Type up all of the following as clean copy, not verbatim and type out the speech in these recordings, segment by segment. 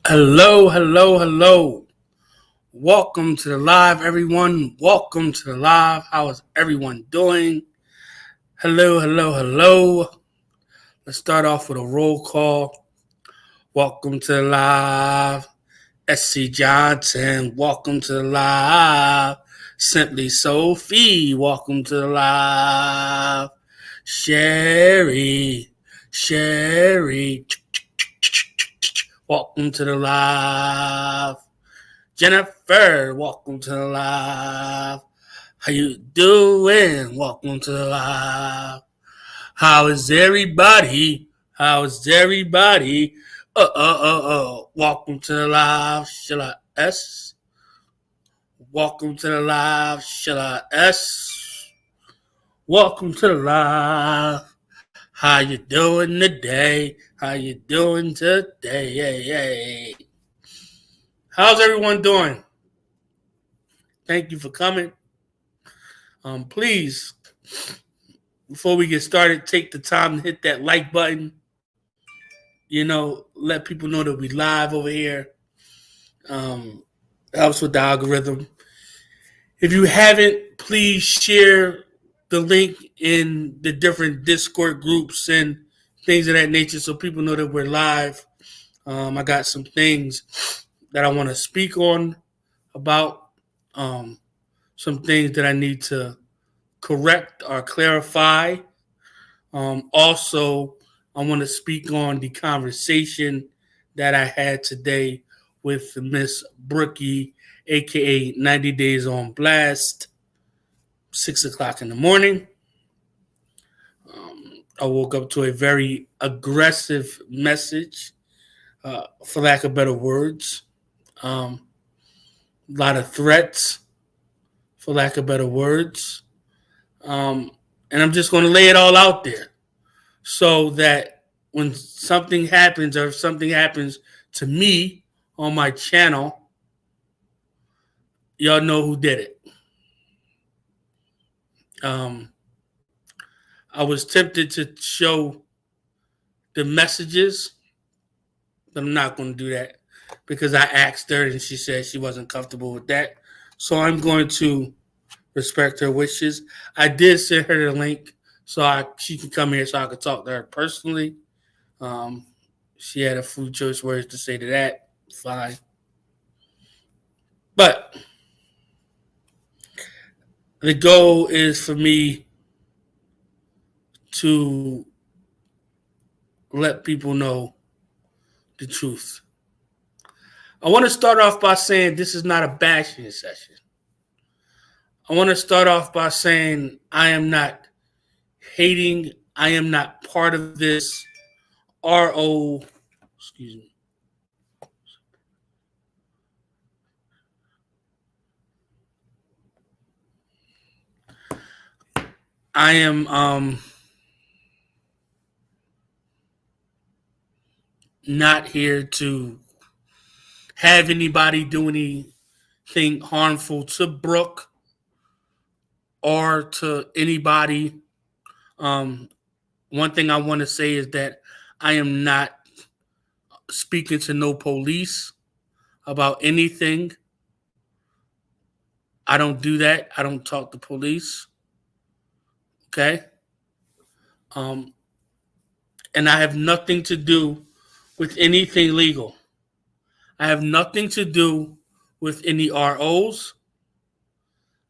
Hello, hello, hello. Welcome to the live, everyone. Welcome to the live. How is everyone doing? Hello, hello, hello. Let's start off with a roll call. Welcome to the live. SC Johnson, welcome to the live. Simply Sophie, welcome to the live. Sherry, welcome to the live. Jennifer, welcome to the live. How you doing? Welcome to the live. How is everybody? How is everybody? Welcome to the live. Shall S? Welcome to the live. Shall S? Welcome to the live. How you doing today? How you doing today? Hey. How's everyone doing? Thank you for coming. Please, before we get started, take the time to hit that like button. Let people know that we live over here. Helps with the algorithm. If you haven't, please share the link in the different Discord groups and things of that nature so people know that we're live. I got some things that I want to speak on about, some things that I need to correct or clarify. Also, I want to speak on the conversation that I had today with Miss Brookie, aka 90 Days on Blast, 6 o'clock in the morning. I woke up to a very aggressive message, for lack of better words. A lot of threats, for lack of better words. And I'm just going to lay it all out there so that when something happens or if something happens to me on my channel, y'all know who did it. I was tempted to show the messages, but I'm not going to do that because I asked her and she said she wasn't comfortable with that. So I'm going to respect her wishes. I did send her the link so she can come here so I could talk to her personally. She had a few choice words to say to that. Fine. But the goal is for me to let people know the truth. I want to start off by saying this is not a bashing session. I want to start off by saying I am not hating. I am not part of this excuse me. I am not here to have anybody do anything harmful to Brooke or to anybody. One thing I want to say is that I am not speaking to no police about anything. I don't do that. I don't talk to police. Okay? And I have nothing to do with anything legal. I have nothing to do with any ROs.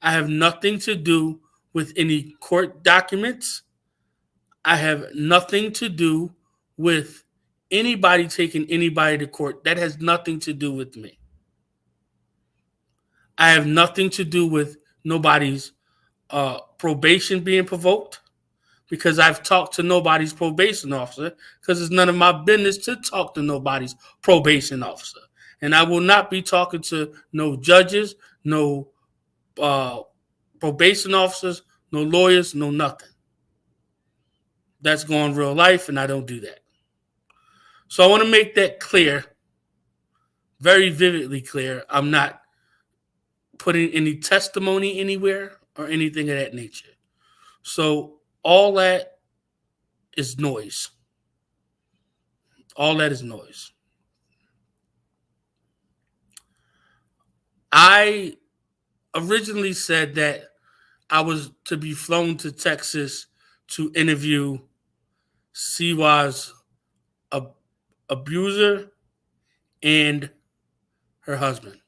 I have nothing to do with any court documents. I have nothing to do with anybody taking anybody to court. That has nothing to do with me. I have nothing to do with nobody's probation being provoked because I've talked to nobody's probation officer because it's none of my business to talk to nobody's probation officer. And I will not be talking to no judges, no probation officers, no lawyers, no nothing. That's going real life, and I don't do that. So I want to make that clear, very vividly clear. I'm not putting any testimony anywhere or anything of that nature. So all that is noise. All that is noise. I originally said that I was to be flown to Texas to interview Siwa's abuser and her husband.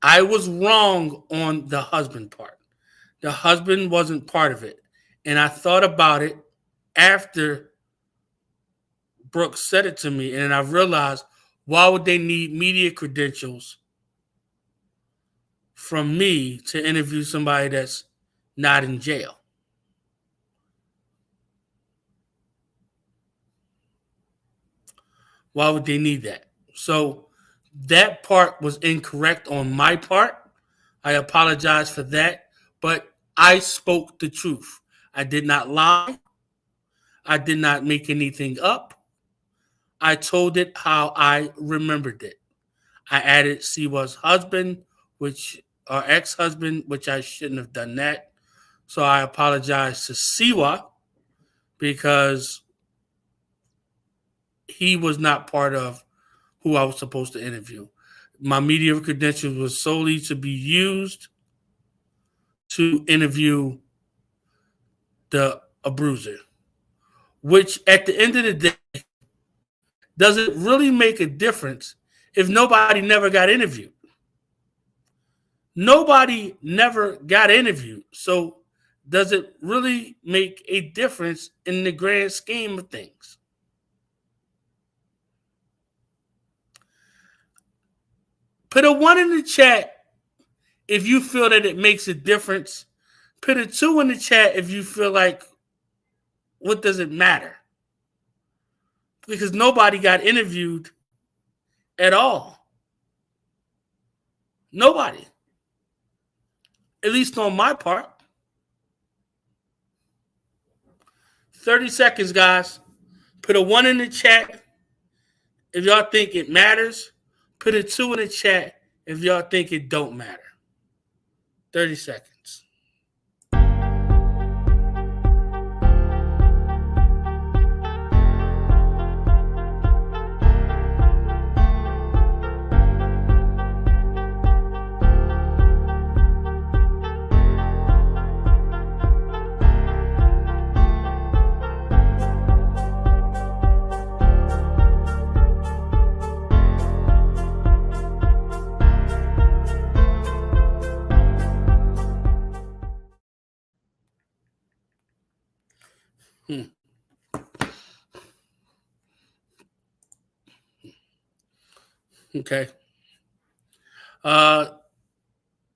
I was wrong on the husband part. The husband wasn't part of it. And I thought about it after Brooks said it to me, and I realized, why would they need media credentials from me to interview somebody that's not in jail? Why would they need that? So that part was incorrect on my part. I apologize for that, but I spoke the truth. I did not lie. I did not make anything up. I told it how I remembered it. I added Siwa's husband, which or ex-husband, which I shouldn't have done that. So I apologize to Siwa because he was not part of who I was supposed to interview. My media credentials was solely to be used to interview the abuser, which at the end of the day, does it really make a difference if nobody never got interviewed? Nobody never got interviewed. So does it really make a difference in the grand scheme of things? Put a 1 in the chat if you feel that it makes a difference. Put a 2 in the chat if you feel like, what does it matter? Because nobody got interviewed at all. Nobody. At least on my part. 30 seconds, guys. Put a 1 in the chat if y'all think it matters. Put a 2 in the chat if y'all think it don't matter. 30 seconds. Okay.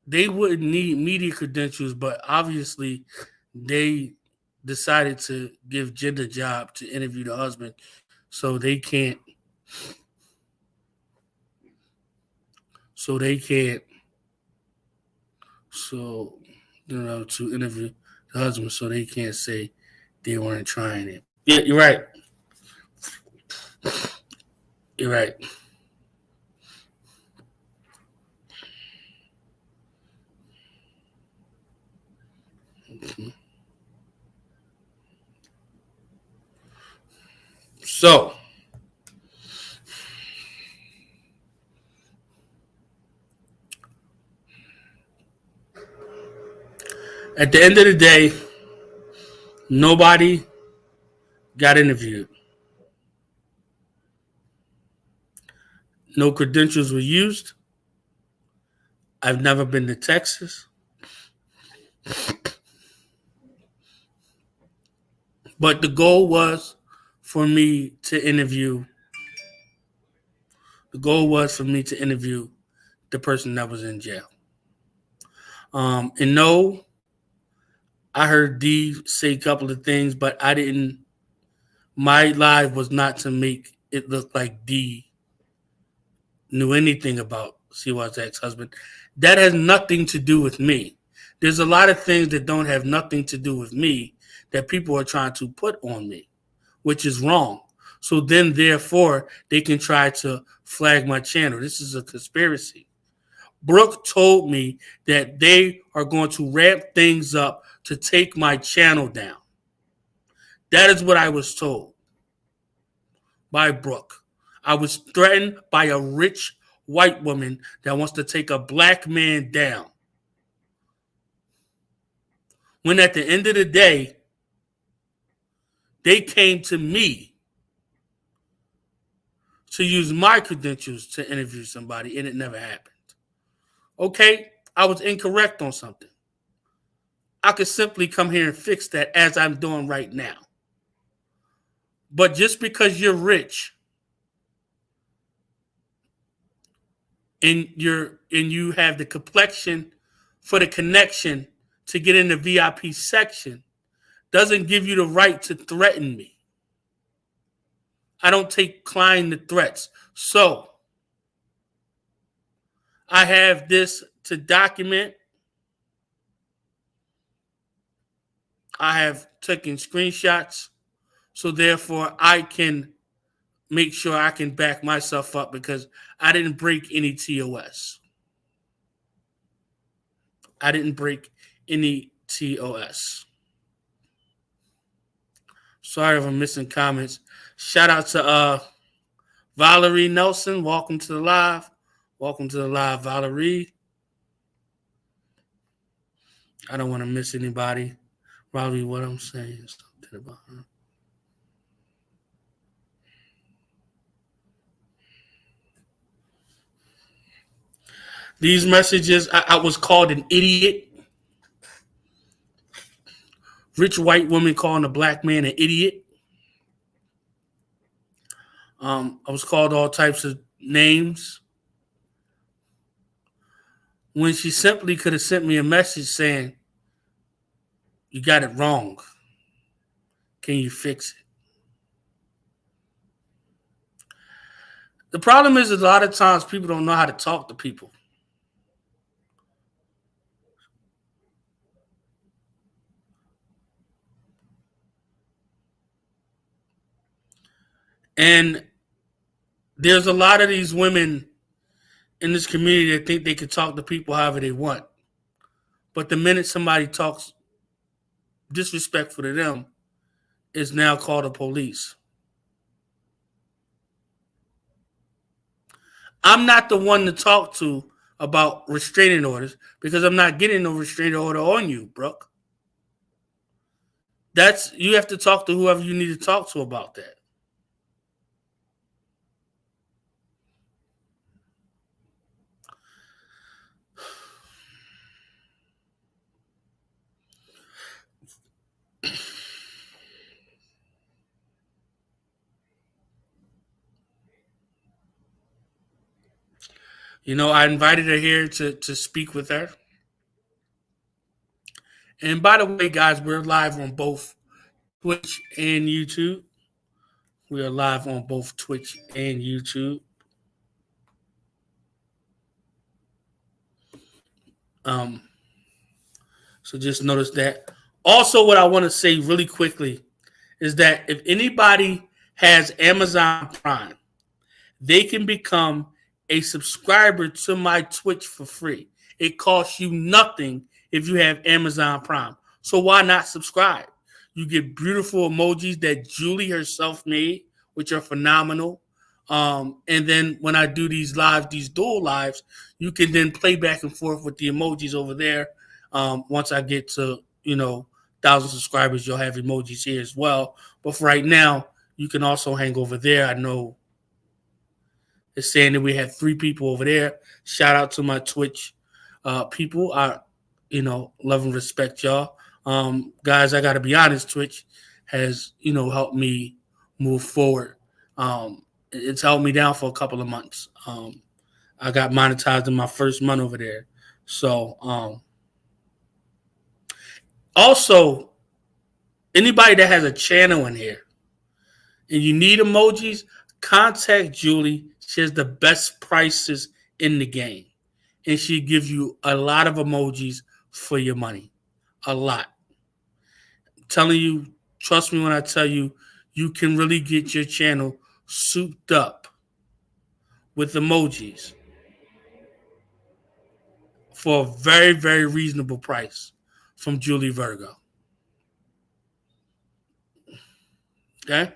They wouldn't need media credentials, but obviously they decided to give Jen the job to interview the husband, so they can't. So to interview the husband, so they can't say they weren't trying it. Yeah, you're right. You're right. So, at the end of the day, nobody got interviewed. No credentials were used. I've never been to Texas. But the goal was for me to interview. The goal was for me to interview the person that was in jail. And no, I heard Dee say a couple of things, but I didn't. My live was not to make it look like Dee knew anything about Siwa's ex-husband. That has nothing to do with me. There's a lot of things that don't have nothing to do with me that people are trying to put on me, which is wrong. So then, therefore, they can try to flag my channel. This is a conspiracy. Brooke told me that they are going to ramp things up to take my channel down. That is what I was told by Brooke. I was threatened by a rich white woman that wants to take a black man down. When at the end of the day, they came to me to use my credentials to interview somebody, and it never happened. Okay, I was incorrect on something. I could simply come here and fix that as I'm doing right now. But just because you're rich and you have the complexion for the connection to get in the VIP section doesn't give you the right to threaten me. I don't take client to threats. So I have this to document. I have taken screenshots. So therefore I can make sure I can back myself up because I didn't break any TOS. I didn't break any TOS. Sorry if I'm missing comments. Shout out to Valerie Nelson. Welcome to the live. Welcome to the live, Valerie. I don't want to miss anybody. Probably what I'm saying is something about her. These messages, I was called an idiot. Rich white woman calling a black man an idiot. I was called all types of names when she simply could have sent me a message saying, "You got it wrong. Can you fix it?" The problem is a lot of times people don't know how to talk to people. And there's a lot of these women in this community that think they can talk to people however they want. But the minute somebody talks disrespectful to them, it's now called the police. I'm not the one to talk to about restraining orders because I'm not getting no restraining order on you, Brooke. You have to talk to whoever you need to talk to about that. You know, I invited her here to speak with her. And by the way, guys, we're live on both Twitch and YouTube. We are live on both Twitch and YouTube. So just notice that. Also, what I want to say really quickly is that if anybody has Amazon Prime, they can become a subscriber to my Twitch for free. It costs you nothing if you have Amazon Prime. So why not subscribe? You get beautiful emojis that Julie herself made, which are phenomenal. And then when I do these lives, these dual lives, you can then play back and forth with the emojis over there. Once I get to, 1,000 subscribers, you'll have emojis here as well. But for right now, you can also hang over there. I know it's saying that we have 3 people over there. Shout out to my Twitch people. I, love and respect y'all. Guys, I got to be honest, Twitch has, helped me move forward. It's held me down for a couple of months. I got monetized in my first month over there. So, also, anybody that has a channel in here and you need emojis, contact Julie. She has the best prices in the game. And she gives you a lot of emojis for your money. A lot. I'm telling you, trust me when I tell you, you can really get your channel souped up with emojis for a very, very reasonable price from Julie Virgo. Okay?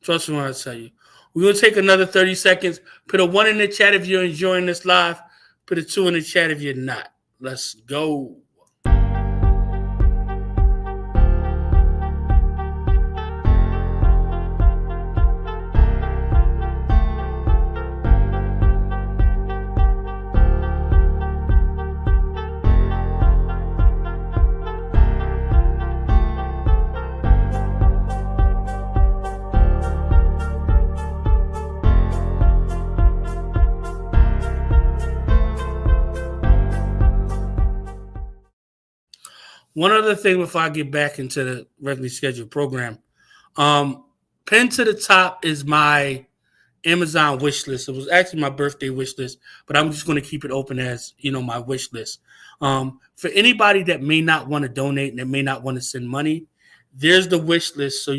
Trust me when I tell you. We're going to take another 30 seconds. Put a 1 in the chat if you're enjoying this live. Put a 2 in the chat if you're not. Let's go. One other thing before I get back into the regularly scheduled program. Pinned to the top is my Amazon wish list. It was actually my birthday wish list, but I'm just going to keep it open as, my wish list. For anybody that may not want to donate and that may not want to send money, there's the wish list. So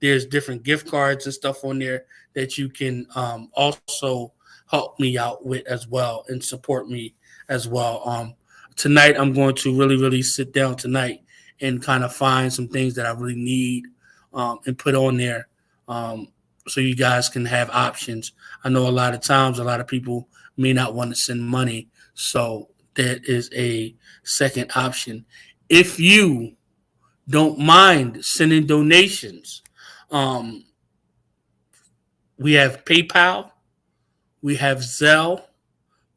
there's different gift cards and stuff on there that you can also help me out with as well and support me as well. Tonight, I'm going to really, really sit down tonight and kind of find some things that I really need and put on there so you guys can have options. I know a lot of times a lot of people may not want to send money, so that is a second option. If you don't mind sending donations, we have PayPal, we have Zelle,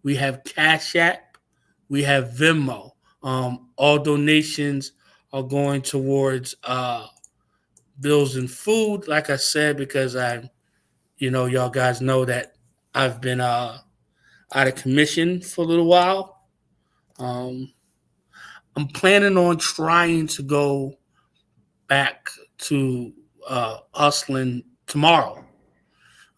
we have Cash App, we have Venmo. All donations are going towards bills and food, like I said, because y'all guys know that I've been out of commission for a little while. I'm planning on trying to go back to hustling tomorrow.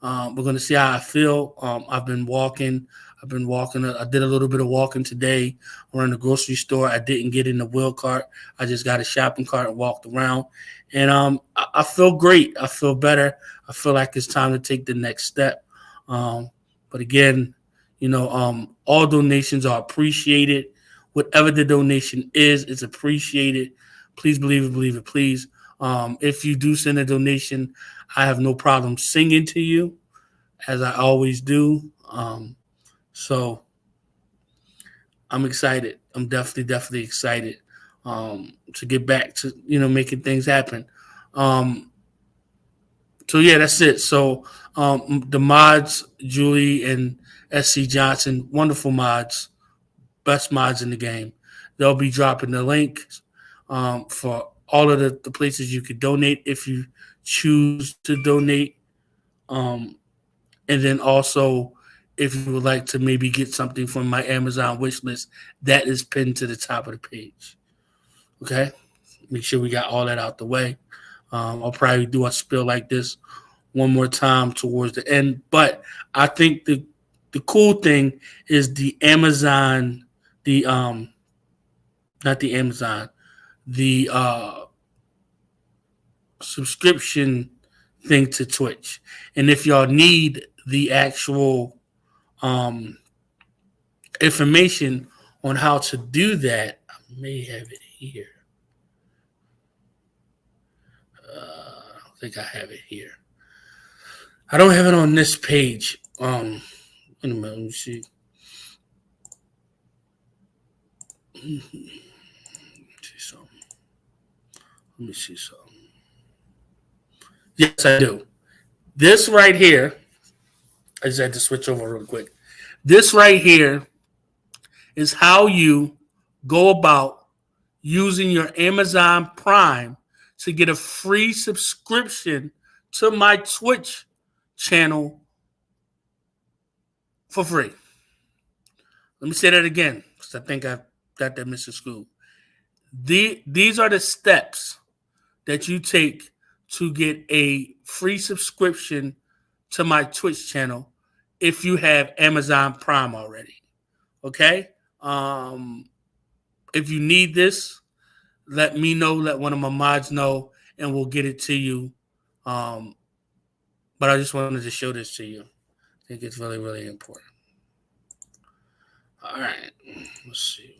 We're going to see how I feel. I've been walking. I did a little bit of walking today around the grocery store. I didn't get in the wheel cart. I just got a shopping cart and walked around. And I feel great. I feel better. I feel like it's time to take the next step. But again, all donations are appreciated. Whatever the donation is, it's appreciated. Please believe it, please. If you do send a donation, I have no problem singing to you, as I always do. So I'm excited. I'm definitely excited to get back to, making things happen. So yeah, that's it. So the mods, Julie and SC Johnson, wonderful mods, best mods in the game. They'll be dropping the link for all of the places you could donate if you choose to donate. And then also, if you would like to maybe get something from my Amazon wish list, that is pinned to the top of the page. Okay? Make sure we got all that out the way. I'll probably do a spill like this one more time towards the end. But I think the cool thing is the Amazon, not the Amazon, the subscription thing to Twitch. And if y'all need the actual information on how to do that, I may have it here. I don't think I have it here. I don't have it on this page. Wait a minute, let me see. Let me see something. Yes, I do. This right here, I just had to switch over real quick. This right here is how you go about using your Amazon Prime to get a free subscription to my Twitch channel for free. Let me say that again, because I think I got that Mr. School. These are the steps that you take to get a free subscription to my Twitch channel if you have Amazon Prime already. Okay? If you need this, let me know, let one of my mods know, and we'll get it to you. But I just wanted to show this to you. I think it's really, really important. All right. Let's see.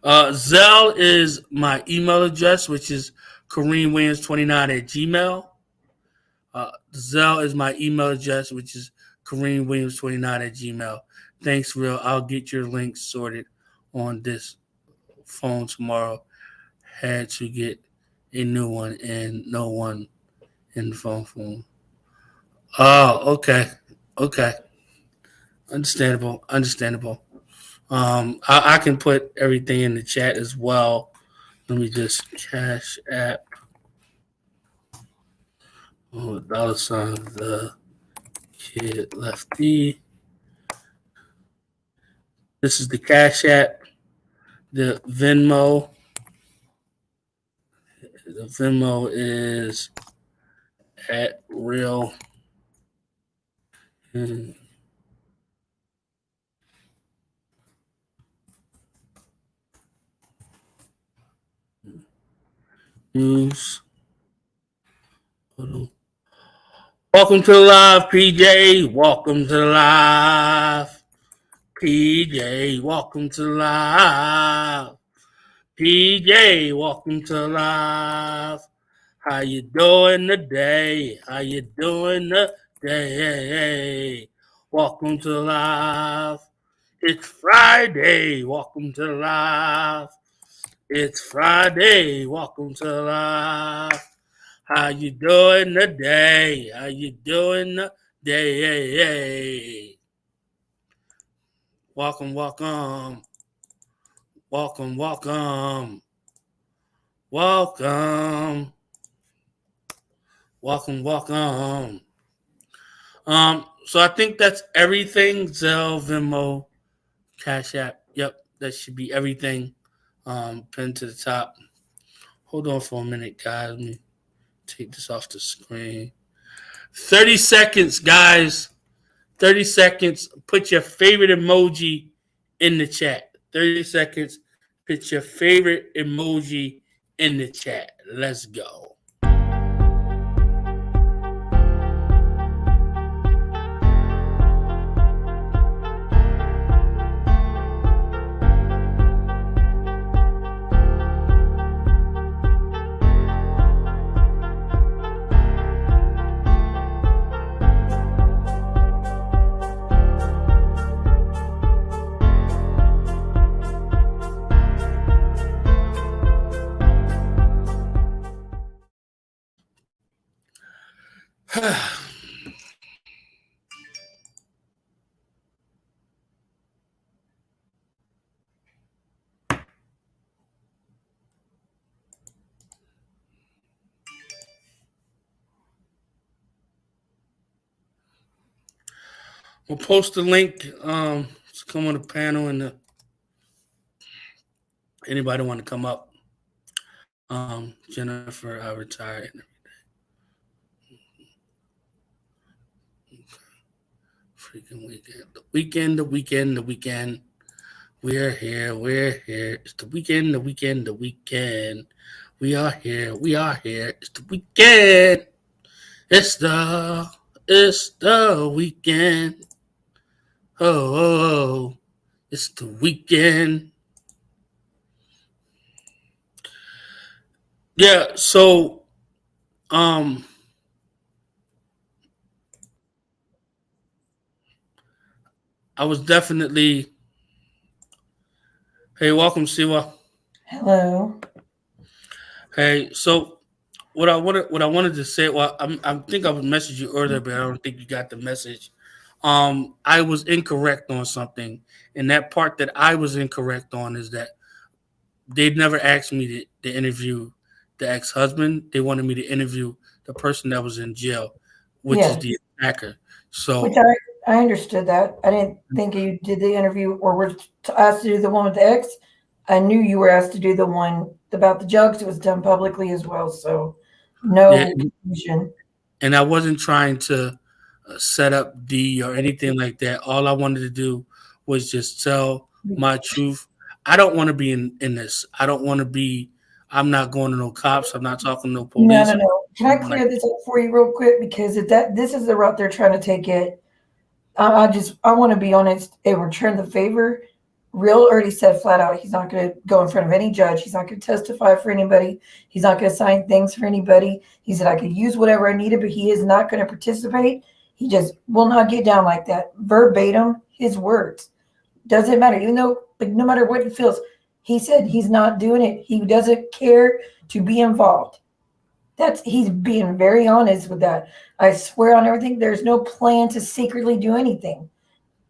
Zelle is my email address, which is KareemWilliams29 at Gmail. Zelle is my email address, which is KareemWilliams29 at Gmail. Thanks, real. I'll get your links sorted on this phone tomorrow. Had to get a new one and no one in the phone. Oh, okay. Okay. Understandable. I can put everything in the chat as well. Let me just Cash App. $, the kid lefty. This is the Cash App. The Venmo. The Venmo is at real. News. Welcome to the live, PJ. Welcome to the live. PJ, welcome to the live. PJ, welcome to the live. How you doing today? How you doing today? Welcome to the live. It's Friday. Welcome to the live. It's Friday. Welcome to the live. How you doing today? How you doing today? Welcome. Welcome. So I think that's everything. Zelle, Venmo, Cash App. Yep, that should be everything. Pinned to the top. Hold on for a minute, guys. Let me take this off the screen. 30 seconds, guys. 30 seconds. Put your favorite emoji in the chat. 30 seconds. Put your favorite emoji in the chat. Let's go. We'll post the link to come on the panel, and anybody want to come up. Jennifer, I retired. Freaking weekend. The weekend. We're here. It's the weekend. We are here. It's the weekend. It's the weekend. Oh, it's the weekend. Yeah, so I was definitely. Hey, welcome, Siwa. Hello. Hey, so what I wanted to say. Well, I think I was messaging you earlier, but I don't think you got the message. I was incorrect on something, and that part that I was incorrect on is that they'd never asked me to interview the ex-husband. They wanted me to interview the person that was in jail, which is the attacker. So, which I understood that. I didn't think you did the interview or were asked to do the one with the ex. I knew you were asked to do the one about the jugs. It was done publicly as well, so no confusion. And I wasn't trying to set up D or anything like that. All I wanted to do was just tell my truth. I don't want to be in this. I don't want to be. I'm not going to no cops. I'm not talking to no police. No. Can I clear this up for you real quick? Because if this is the route they're trying to take it, I want to be honest and return the favor. Real already said flat out he's not going to go in front of any judge. He's not going to testify for anybody. He's not going to sign things for anybody. He said I could use whatever I needed, but he is not going to participate. He just will not get down like that. Verbatim, his words. Doesn't matter, even though like no matter what he feels, he said he's not doing it. He doesn't care to be involved. He's being very honest with that. I swear on everything, there's no plan to secretly do anything.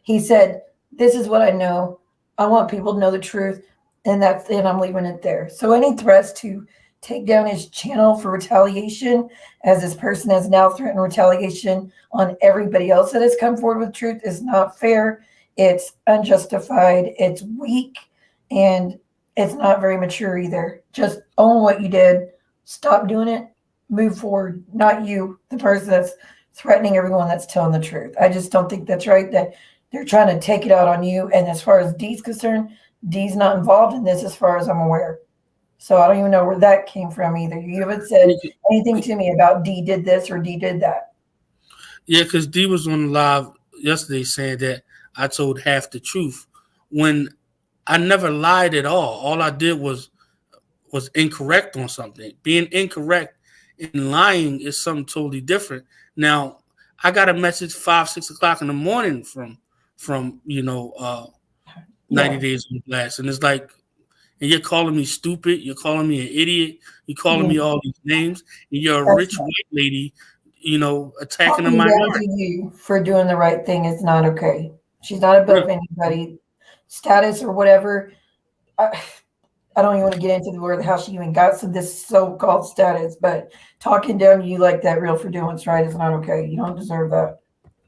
He said, "This is what I know. I want people to know the truth, and that's it. I'm leaving it there." So any threats to take down his channel for retaliation, as this person has now threatened retaliation on everybody else that has come forward with truth, is not fair. It's unjustified. It's weak, and it's not very mature either. Just own what you did. Stop doing it. Move forward. Not you, the person that's threatening everyone that's telling the truth. I just don't think that's right. That they're trying to take it out on you. And as far as Dee's concerned, Dee's not involved in this as far as I'm aware. So I don't even know where that came from either. You haven't said anything to me about Dee did this or Dee did that. Yeah, because Dee was on the live yesterday saying that I told half the truth when I never lied at all. All I did was incorrect on something. Being incorrect and lying is something totally different. Now, I got a message 5-6 o'clock in the morning from 90 Days on Blast, and it's like, and you're calling me stupid, you're calling me an idiot, you're calling me all these names, and you're a rich white lady, attacking a Talking down minority. to you for doing the right thing is not okay. She's not above anybody, status or whatever. I don't even want to get into the word how she even got some this so-called status, but talking down to you like that, real, for doing what's right is not okay. You don't deserve that.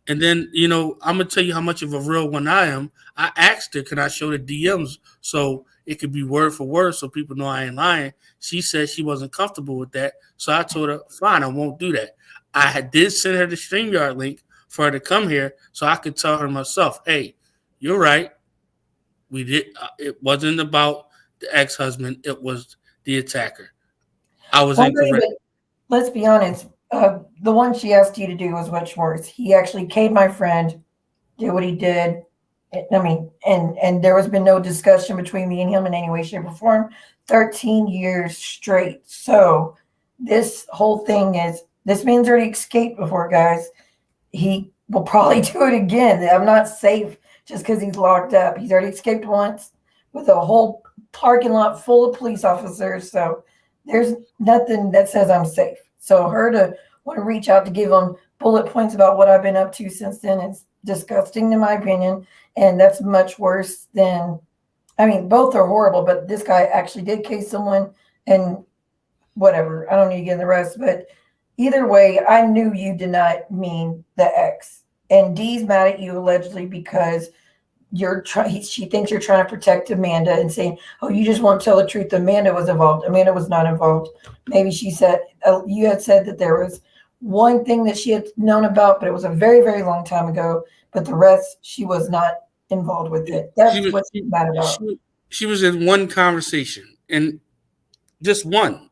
And then, I'm gonna tell you how much of a real one I am. I asked her, can I show the DMs so it could be word for word so people know I ain't lying? She said she wasn't comfortable with that. So I told her, fine, I won't do that. I did send her the StreamYard link for her to come here so I could tell her myself, hey, you're right. We did. It wasn't about the ex-husband. It was the attacker. I was incorrect. Let's be honest. The one she asked you to do was much worse. He actually caved my friend, did what he did. I mean, and there has been no discussion between me and him in any way, shape, or form. 13 years straight. So this whole thing is this man's already escaped before, guys. He will probably do it again. I'm not safe just because he's locked up. He's already escaped once with a whole parking lot full of police officers. So there's nothing that says I'm safe. So her to want to reach out to give them bullet points about what I've been up to since then is disgusting in my opinion. And that's much worse than, I mean, both are horrible, but this guy actually did case someone and whatever. I don't need to get in the rest, but either way, I knew you did not mean the ex. And Dee's mad at you allegedly because she thinks you're trying to protect Amanda and saying, oh, you just won't tell the truth. Amanda was involved. Amanda was not involved. Maybe she said, you had said that there was one thing that she had known about, but it was a very, very long time ago. But the rest, she was not involved with it. That's what she's mad about. She was in one conversation, and just one.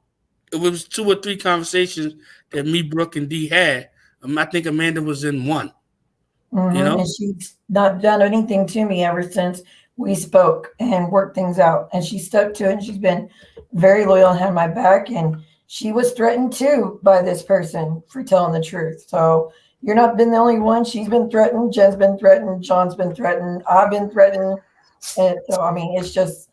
It was 2 or 3 conversations that me, Brooke, and Dee had. I think Amanda was in one. Mm-hmm. And she's not done anything to me ever since we spoke and worked things out. And she stuck to it. And she's been very loyal and had my back. And she was threatened too by this person for telling the truth. So you're not been the only one. She's been threatened. Jen's been threatened. John's been threatened. I've been threatened. And so, I mean, it's just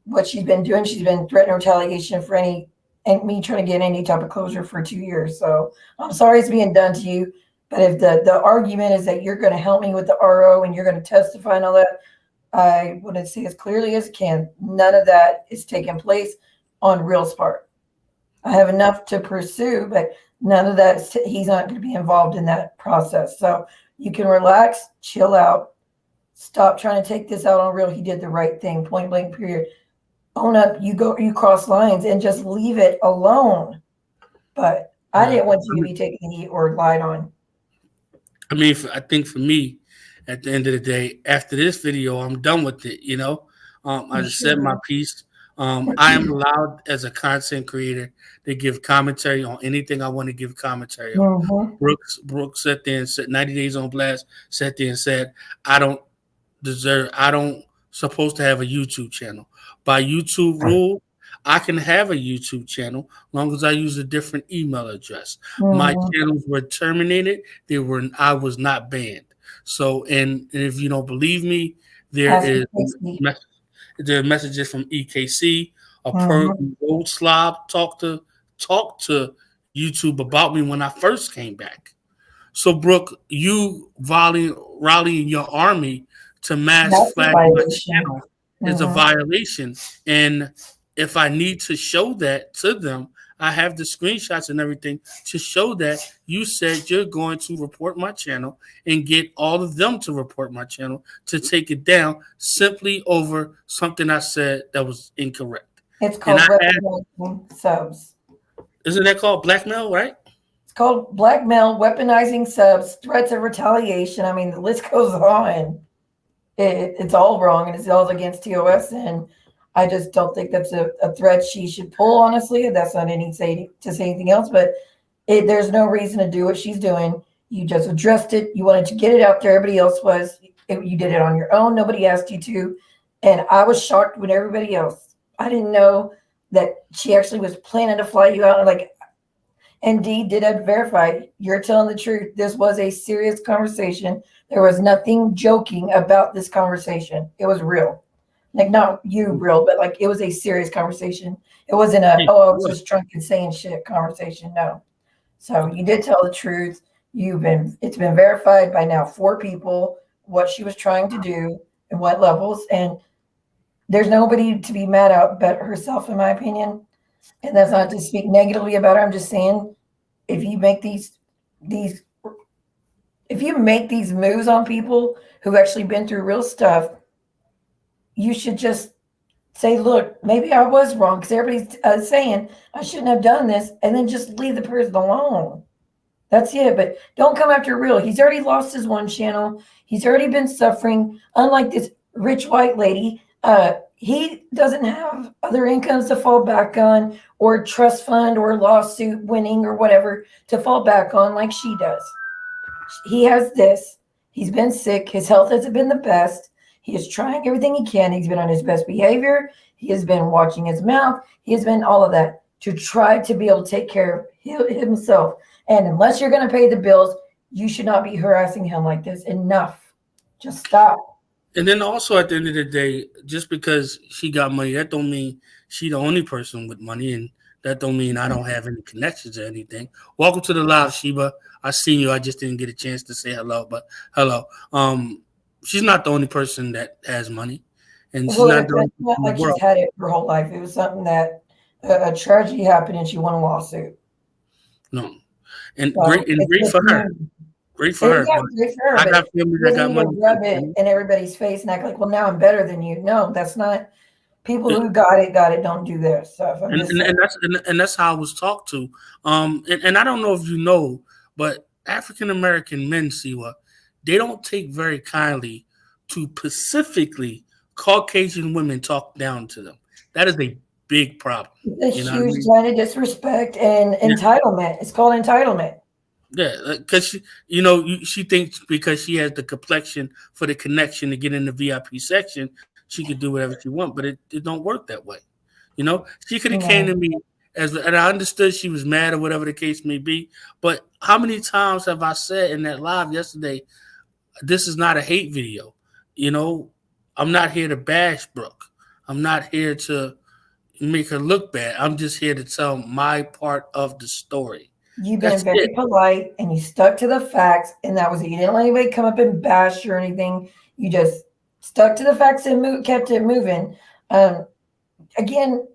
what she's been doing. She's been threatening retaliation for me trying to get any type of closure for 2 years. So I'm sorry it's being done to you. But if the argument is that you're going to help me with the RO and you're going to testify and all that, I want to say as clearly as can, none of that is taking place on Real's part. I have enough to pursue, but none of that, he's not going to be involved in that process. So you can relax, chill out, stop trying to take this out on Real. He did the right thing, point blank, period. Own up, you cross lines and just leave it alone. But I didn't want you to be taken heat or lied on. I mean, I think for me, at the end of the day, after this video, I'm done with it. I just said my piece. I am allowed as a content creator to give commentary on anything I want to give commentary on. Mm-hmm. Brooks sat there and said 90 Days on Blast, sat there and said, I don't supposed to have a YouTube channel. By YouTube rule, I can have a YouTube channel long as I use a different email address. My Mhm. channels were terminated. I was not banned. So, and if you don't believe me, there Ask is Casey. there are messages from EKC. A per Mhm. old slob talked to YouTube about me when I first came back. So, Brooke, you rallying your army to mass That's a flag my violation. channel is a Mhm. violation. And if I need to show that to them, I have the screenshots and everything to show that you said you're going to report my channel and get all of them to report my channel to take it down simply over something I said that was incorrect. It's And called I had, weaponizing subs. isn't that called blackmail, right? It's called blackmail, weaponizing subs, threats of retaliation. I mean, the list goes on. It's all wrong and it's all against TOS. And I just don't think that's a threat she should pull, honestly. That's not any say to say anything else, but there's no reason to do what she's doing. You just addressed it. You wanted to get it out there. Everybody else was. You did it on your own. Nobody asked you to. And I was shocked when everybody else. I didn't know that she actually was planning to fly you out. Like, indeed, did I verify? You're telling the truth. This was a serious conversation. There was nothing joking about this conversation. It was real. Like, not you real, but like it was a serious conversation. It wasn't a, oh, I was just drunk and saying shit conversation. No. So you did tell the truth. It's been verified by now 4 people what she was trying to do and what levels. And there's nobody to be mad at but herself, in my opinion. And that's not to speak negatively about her. I'm just saying if you make these if you make these moves on people who've actually been through real stuff, you should just say, look, maybe I was wrong because everybody's saying I shouldn't have done this, and then just leave the person alone. That's it. But don't come after real. He's already lost his one channel. He's already been suffering. Unlike this rich white lady, he doesn't have other incomes to fall back on, or trust fund, or lawsuit winning, or whatever to fall back on like she does. He has this. He's been sick. His health hasn't been the best. He is trying everything he can. He's been on his best behavior. He has been watching his mouth. He has been all of that to try to be able to take care of himself. And unless you're going to pay the bills, you should not be harassing him like this. Enough. Just stop. And then also at the end of the day, just because she got money, that don't mean she the only person with money, and that don't mean I don't have any connections or anything. Welcome to the live, Sheba. I seen you. I just didn't get a chance to say hello, but hello. She's not the only person that has money, and she's Well, not it's the only person not in the like she's world. had it her whole life. It was something that a tragedy happened and she won a lawsuit. No, and So it's great just for her. new. Great for her. Yeah, But great for her, I but got family she that doesn't got need to money too. rub it in everybody's face and act like, well, now I'm better than you. No, that's not. People who got it, don't do their stuff. I'm just saying. And that's how I was talked to. And I don't know if you know, but African American men, Siwa, they don't take very kindly to specifically Caucasian women talk down to them. That is a big problem. It's You a know what I huge mean? sign of disrespect and Yeah, entitlement. It's called entitlement. yeah. Because she thinks because she has the complexion for the connection to get in the VIP section, she could do whatever she wants. But it don't work that way. She could have came No. to me and I understood she was mad or whatever the case may be. But how many times have I said in that live yesterday, this is not a hate video? You know, I'm not here to bash Brooke. I'm not here to make her look bad. I'm just here to tell my part of the story. You've been That's it. very polite and you stuck to the facts, and that was it. You didn't let anybody come up and bash or anything. You just stuck to the facts and kept it moving. Again,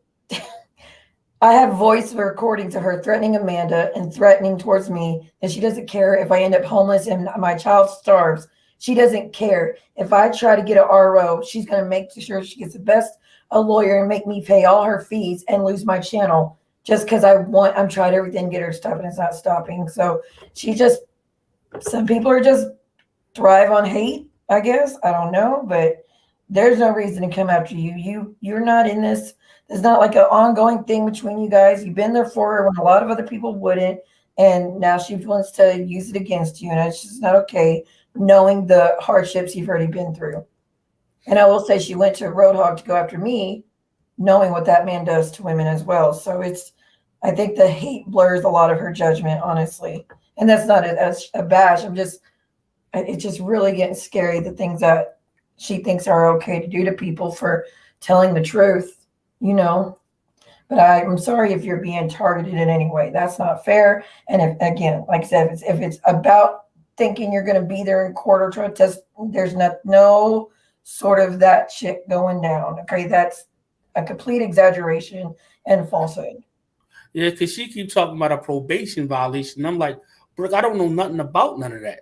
I have voice recordings of her threatening Amanda and threatening towards me, and she doesn't care if I end up homeless and my child starves. She doesn't care. If I try to get an RO, she's going to make sure she gets the best a lawyer and make me pay all her fees and lose my channel just because I'm trying everything to get her stuff and it's not stopping. So some people are just thrive on hate, I guess. I don't know, but there's no reason to come after you. You're not in this. It's not like an ongoing thing between you guys. You've been there for her when a lot of other people wouldn't, and now she wants to use it against you, and it's just not okay, knowing the hardships you've already been through. And I will say she went to Roadhog to go after me, knowing what that man does to women as well. So I think the hate blurs a lot of her judgment, honestly. And that's not a bash. It's just really getting scary, the things that she thinks are okay to do to people for telling the truth, you know. But I'm sorry if you're being targeted in any way. That's not fair. And if, again, like I said, if it's about thinking you're going to be there in court or try to test, there's no sort of that shit going down. Okay, that's a complete exaggeration and falsehood. Yeah, because she keep talking about a probation violation. I'm like, Brooke, I don't know nothing about none of that.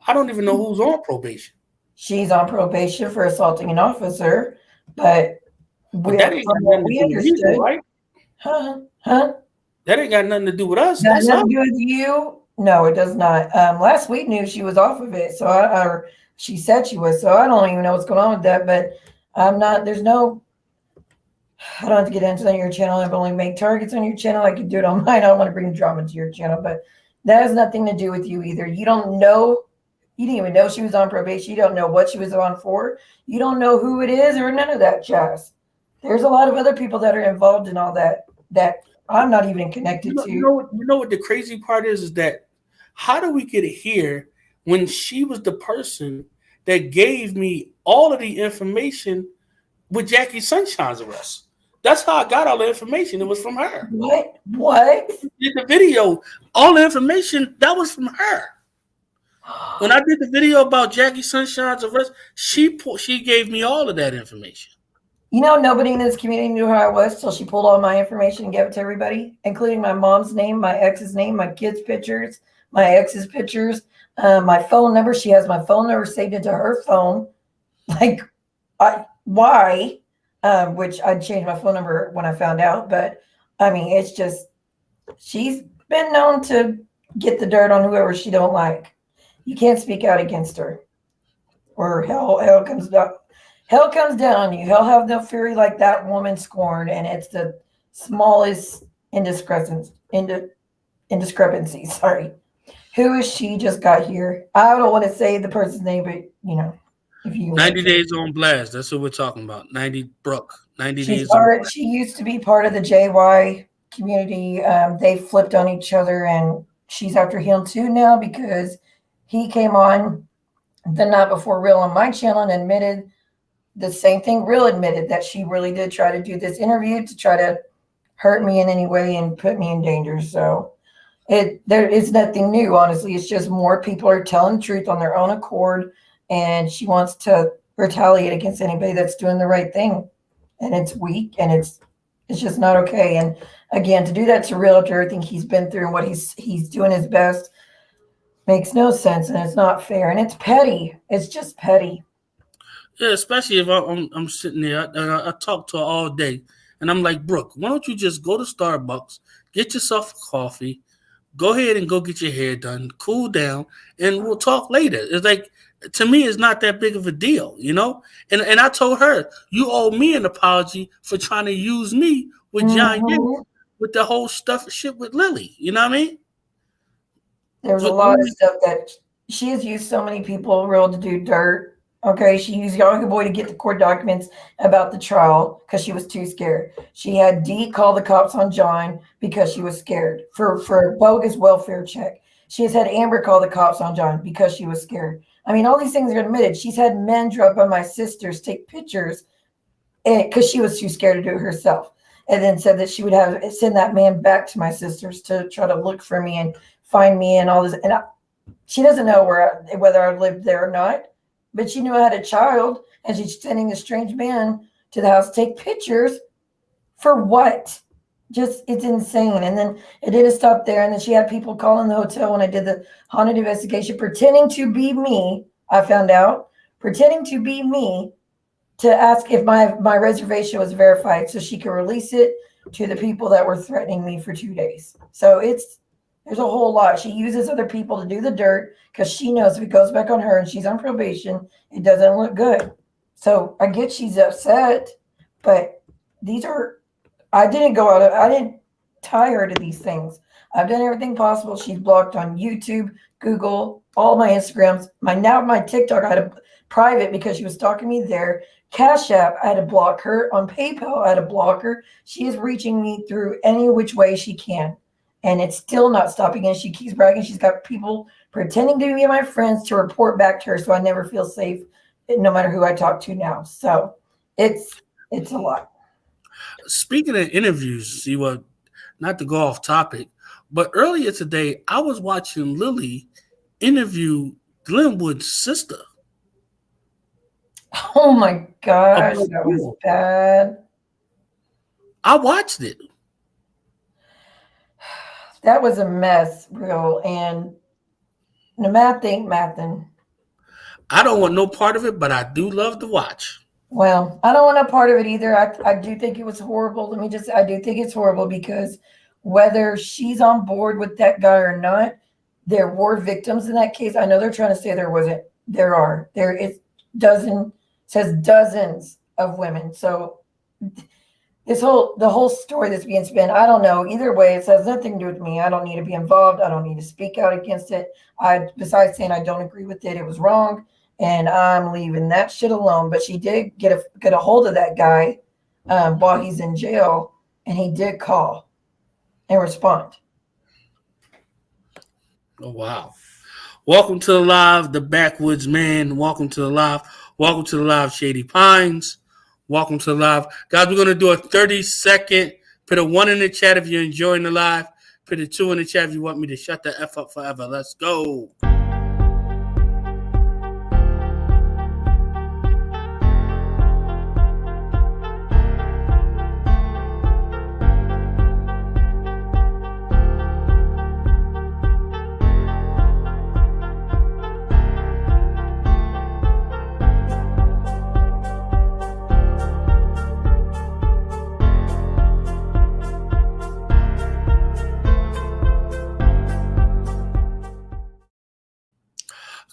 I don't even know who's on probation. She's on probation for assaulting an officer, but But that ain't from got what nothing to we do with me, though, understood, right? huh? That ain't got nothing to do with us. Got That's us. nothing to do with you? No, it does not. Last week knew she was off of it, so or she said she was. So I don't even know what's going on with that. But I'm not. There's no. I don't have to get into your channel. I've only made targets on your channel. I could do it on mine. I don't want to bring drama to your channel, but that has nothing to do with you either. You don't know. You didn't even know she was on probation. You don't know what she was on for. You don't know who it is or none of that jazz. There's a lot of other people that are involved in all that I'm not even connected to. You know what the crazy part is that how do we get here when she was the person that gave me all of the information with Jackie Sunshine's arrest? That's how I got all the information. It was from her. What? Did the video, all the information that was from her. When I did the video about Jackie Sunshine's arrest, she gave me all of that information. You know, nobody in this community knew who I was till she pulled all my information and gave it to everybody, including my mom's name, my ex's name, my kids' pictures, my ex's pictures, my phone number. She has my phone number saved into her phone. Like, why? Which I'd changed my phone number when I found out. But I mean, it's just she's been known to get the dirt on whoever she don't like. You can't speak out against her, or hell comes down. Hell comes down on you. Hell have no fury like that woman scorned, and it's the smallest indiscrepancy. Sorry. Who is she just got here? I don't want to say the person's name, but you know, if you 90 Days on Blast. That's what we're talking about. 90 Brooke. 90 she's Days on part. She used to be part of the JY community. They flipped on each other, and she's after him too now because he came on the night before Real on my channel and admitted the same thing Real admitted, that she really did try to do this interview to try to hurt me in any way and put me in danger. So there is nothing new, honestly. It's just more people are telling the truth on their own accord, and she wants to retaliate against anybody that's doing the right thing. And it's weak, and it's just not okay. And again, to do that to Real after everything he's been through and what he's doing his best makes no sense, and it's not fair, and it's petty. It's just petty. Yeah, especially if I'm sitting there and I talk to her all day, and I'm like, Brooke, why don't you just go to Starbucks, get yourself a coffee, go ahead and go get your hair done, cool down, and we'll talk later. It's like, to me, it's not that big of a deal, you know? And I told her, you owe me an apology for trying to use me with John Mm-hmm. with the whole stuff shit with Lily. You know what I mean? There's a lot of stuff that she has used so many people Real to do dirt. Okay, she used Yahoo Boy to get the court documents about the trial because she was too scared. She had D call the cops on John because she was scared for a bogus welfare check. She has had Amber call the cops on John because she was scared. I mean, all these things are admitted. She's had men drop by my sisters, take pictures because she was too scared to do it herself. And then said that she would send that man back to my sisters to try to look for me and find me and all this. And she doesn't know whether I lived there or not, but she knew I had a child, and she's sending a strange man to the house to take pictures for what? Just, it's insane. And then it didn't stop there. And then she had people calling the hotel when I did the haunted investigation, pretending to be me. I found out, pretending to be me, to ask if my reservation was verified so she could release it to the people that were threatening me for 2 days. So there's a whole lot. She uses other people to do the dirt because she knows if it goes back on her and she's on probation, it doesn't look good. So I get she's upset, but I didn't tie her to these things. I've done everything possible. She's blocked on YouTube, Google, all my Instagrams. My TikTok, I had a private because she was stalking me there. Cash App, I had to block her. On PayPal, I had to block her. She is reaching me through any which way she can. And it's still not stopping. And she keeps bragging. She's got people pretending to be my friends to report back to her, so I never feel safe, no matter who I talk to now. So it's a lot. Speaking of interviews, see what, not to go off topic, but earlier today I was watching Lily interview Glenwood's sister. Oh my gosh, About that was you. bad. I watched it. That was a mess, real. And the math ain't mathin'. I don't want no part of it, but I do love to watch. Well, I don't want a part of it either. I do think it was horrible. I do think it's horrible because whether she's on board with that guy or not, there were victims in that case. I know they're trying to say there wasn't. There are. There is says dozens of women. So the whole story that's being spun, I don't know. Either way, it has nothing to do with me. I don't need to be involved. I don't need to speak out against it. Besides saying I don't agree with it, it was wrong, and I'm leaving that shit alone. But she did get a hold of that guy while he's in jail, and he did call and respond. Oh wow. Welcome to the live, the backwoods man. Welcome to the live. Welcome to the live, Shady Pines. Welcome to the live. Guys, we're going to do a 30-second. Put a 1 in the chat if you're enjoying the live. Put a 2 in the chat if you want me to shut the F up forever. Let's go.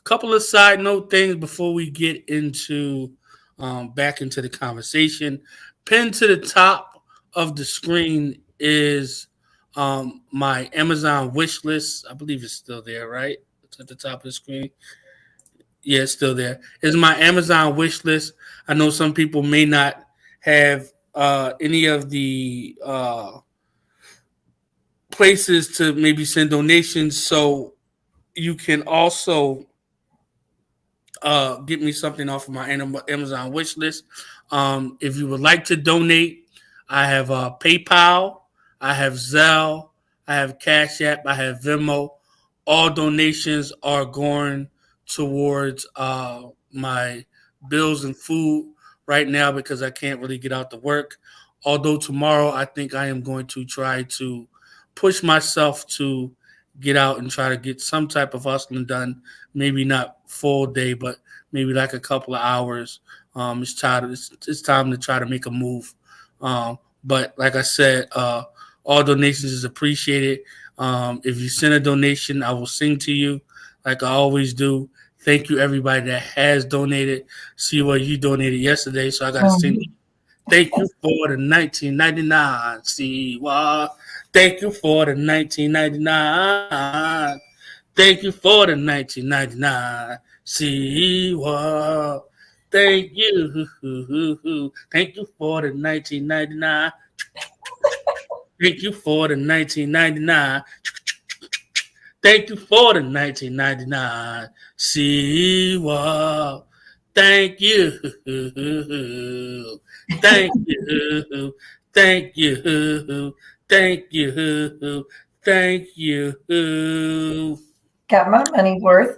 Couple of side note things before we get into back into the conversation. Pinned to the top of the screen is my Amazon wish list. I believe it's still there, right? It's at the top of the screen. Yeah, it's still there. It's my Amazon wish list. I know some people may not have any of the places to maybe send donations, so you can also get me something off of my Amazon wish list. If you would like to donate, I have PayPal, I have Zelle, I have Cash App, I have Venmo. All donations are going towards my bills and food right now because I can't really get out to work. Although tomorrow I think I am going to try to push myself to get out and try to get some type of hustling done. Maybe not full day, but maybe like a couple of hours. It's time to try to make a move. But like I said, all donations is appreciated. If you send a donation, I will sing to you like I always do. Thank you, everybody that has donated. See what you donated yesterday, so I got to sing. Thank you for the 1999. See what? Thank you for the 1999. Thank you for the 1999. See what? Thank you. Thank you for the 1999. Thank you for the 1999. Thank you for the 1999. See what? Thank you. Thank you. Thank you. Thank you. Thank you. Got my money's worth.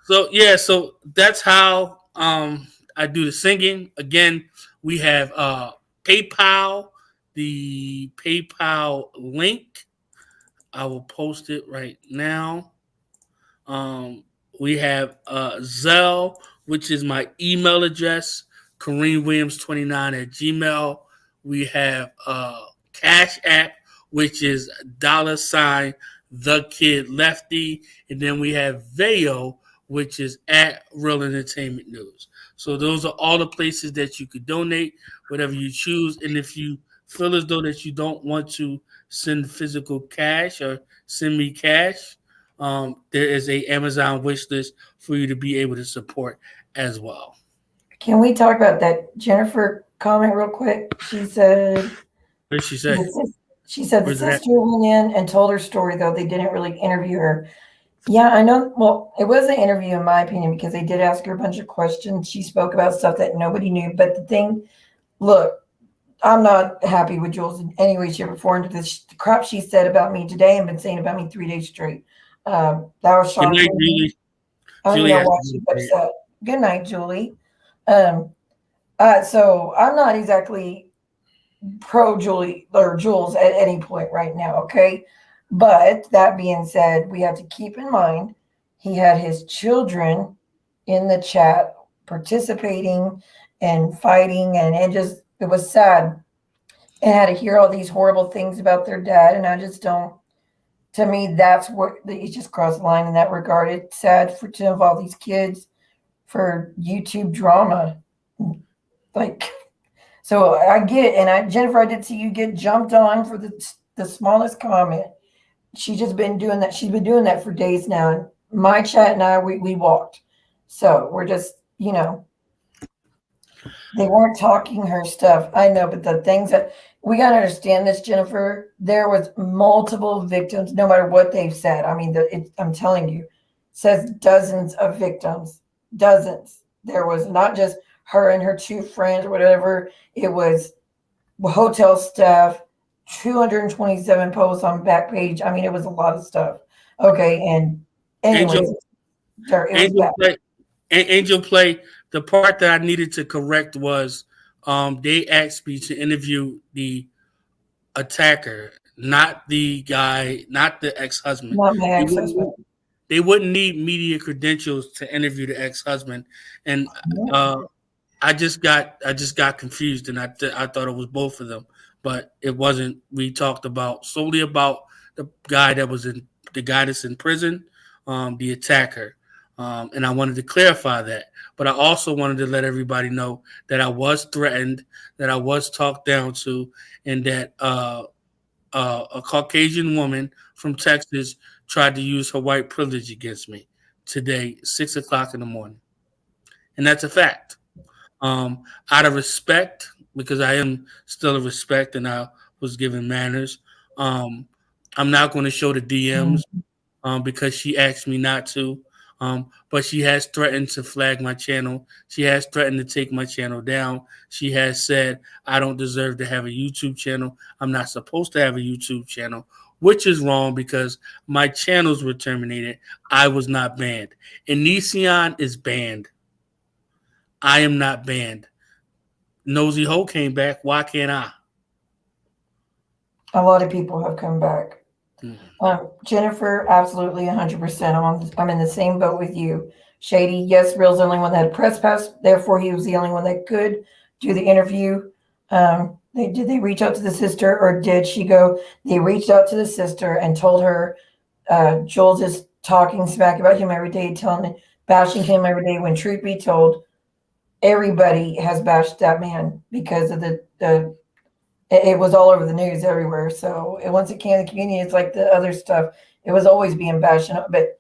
So that's how I do the singing. Again, we have PayPal, the PayPal link. I will post it right now. Um, we have Zelle, which is my email address, KareemWilliams29 at Gmail. We have Cash App, which is $ the kid lefty. And then we have Vayo, which is at Real Entertainment News. So those are all the places that you could donate, whatever you choose. And if you feel as though that you don't want to send physical cash or send me cash, there is a Amazon wish list for you to be able to support as well. Can we talk about that Jennifer comment real quick? She said What did she say? the she said the Where's it at? sister went in and told her story, though they didn't really interview her. Yeah, I know. Well, it was an interview, in my opinion, because they did ask her a bunch of questions. She spoke about stuff that nobody knew. But the thing, look, I'm not happy with Jules in any way, shape, or form. The crap she said about me today and been saying about me 3 days straight. That was Good night, shocking. Julie. I don't Julie know has why to she's be upset. Good night, Julie. Um, so I'm not exactly pro Julie or Jules at any point right now, okay? But that being said, we have to keep in mind he had his children in the chat participating and fighting, and it was sad. And had to hear all these horrible things about their dad, and I just don't. To me, that's what it just crossed the line in that regard. It's sad for to involve these kids for YouTube drama, like. So I get it, and Jennifer, I did see you get jumped on for the smallest comment. She's just been doing that. She's been doing that for days now. And my chat and I, we walked. So we're just, they weren't talking her stuff. I know, but the things that we got to understand this, Jennifer, there was multiple victims, no matter what they've said. I mean, I'm telling you, says dozens of victims, dozens. There was not just her and her two friends or whatever. It was hotel staff, 227 posts on Backpage. I mean, it was a lot of stuff. Okay, and anyways, Angel, it was Angel bad. play, Angel play. The part that I needed to correct was, they asked me to interview the attacker, not the guy, not the ex-husband. Not my They wouldn't ex-husband. need, they wouldn't need media credentials to interview the ex-husband, and uh, I just got confused, and I thought it was both of them, but it wasn't. We talked about solely about the guy that was in the guy that's in prison, the attacker, and I wanted to clarify that. But I also wanted to let everybody know that I was threatened, that I was talked down to, and that a Caucasian woman from Texas tried to use her white privilege against me today, 6 o'clock in the morning, and that's a fact. Out of respect, because I am still a respect and I was given manners. Um, I'm not going to show the DMs, because she asked me not to. But she has threatened to flag my channel. She has threatened to take my channel down. She has said I don't deserve to have a YouTube channel. I'm not supposed to have a YouTube channel, which is wrong because my channels were terminated. I was not banned. Onision is banned. I am not banned. Nosy Ho came back. Why can't I? A lot of people have come back. Jennifer, absolutely 100%. I'm in the same boat with you. Shady, yes, Real's the only one that had a press pass. Therefore, he was the only one that could do the interview. Did they reach out to the sister, or did she go? They reached out to the sister and told her Joel's just talking smack about him every day, bashing him every day. When truth be told, everybody has bashed that man because of the it was all over the news everywhere. So once it came to the community, it's like the other stuff. It was always being bashed. But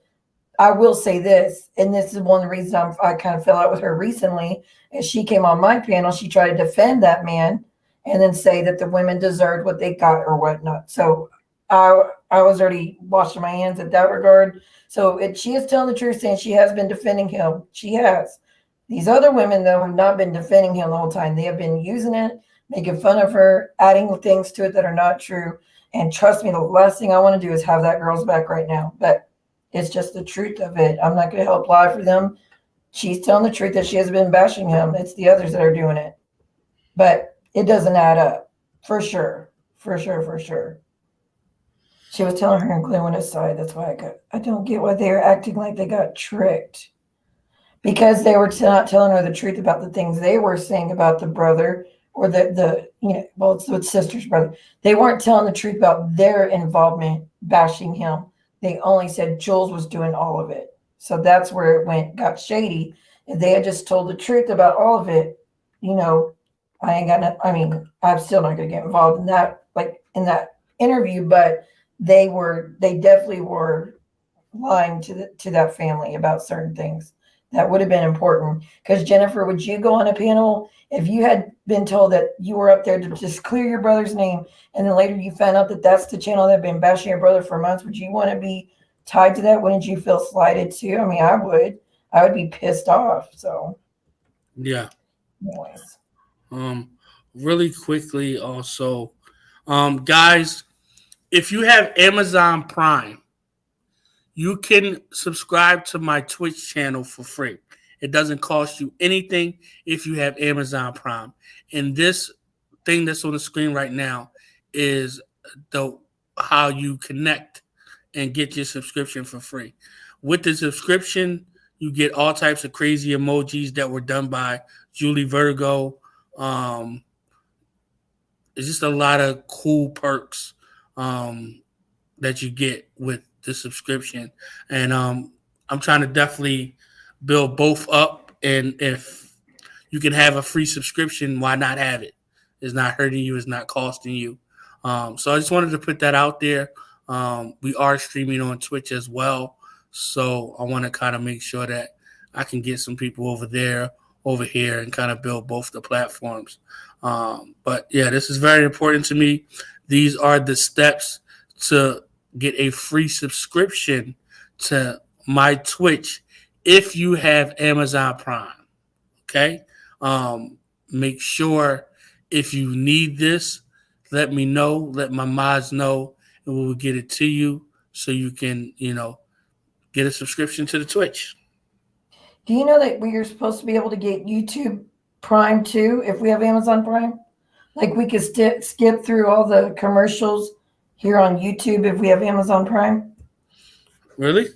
I will say this, and this is one of the reasons I kind of fell out with her recently. Is she came on my panel, she tried to defend that man, and then say that the women deserved what they got or whatnot. So I was already washing my hands at that regard. So she is telling the truth, saying she has been defending him. She has. These other women, though, have not been defending him the whole time. They have been using it, making fun of her, adding things to it that are not true. And trust me, the last thing I want to do is have that girl's back right now. But it's just the truth of it. I'm not going to help lie for them. She's telling the truth that she has been bashing him. It's the others that are doing it. But it doesn't add up. For sure. For sure, for sure. She was telling her and Glenn went aside. That's why I don't get why they are acting like they got tricked. Because they were not telling her the truth about the things they were saying about the brother or it's the sister's brother. They weren't telling the truth about their involvement bashing him. They only said Jules was doing all of it. So that's where got shady. If they had just told the truth about all of it, I ain't got no, I mean, I'm still not gonna get involved in that, like in that interview, but they definitely were lying to that family about certain things that would have been important. Because Jennifer, would you go on a panel if you had been told that you were up there to just clear your brother's name, and then later you found out that that's the channel that had been bashing your brother for months? Would you want to be tied to that? Wouldn't you feel slighted too? I mean, I would. I would be pissed off. So, Yeah. anyways, Um, really quickly, also, guys, if you have Amazon Prime, you can subscribe to my Twitch channel for free. It doesn't cost you anything if you have Amazon Prime. And this thing that's on the screen right now is the how you connect and get your subscription for free. With the subscription, you get all types of crazy emojis that were done by Julie Virgo. Um, it's just a lot of cool perks that you get with the subscription, and I'm trying to definitely build both up. And if you can have a free subscription, why not have it? It's not hurting you. It's not costing you. So I just wanted to put that out there. We are streaming on Twitch as well, so I want to kind of make sure that I can get some people over there, over here, and kind of build both the platforms. But yeah, this is very important to me. These are the steps to get a free subscription to my Twitch if you have Amazon Prime. Okay. Make sure if you need this, let me know, let my mods know, and we will get it to you so you can, get a subscription to the Twitch. do you know that we are supposed to be able to get YouTube Prime too if we have Amazon Prime? Like we could skip through all the commercials here on YouTube if we have Amazon Prime. Really?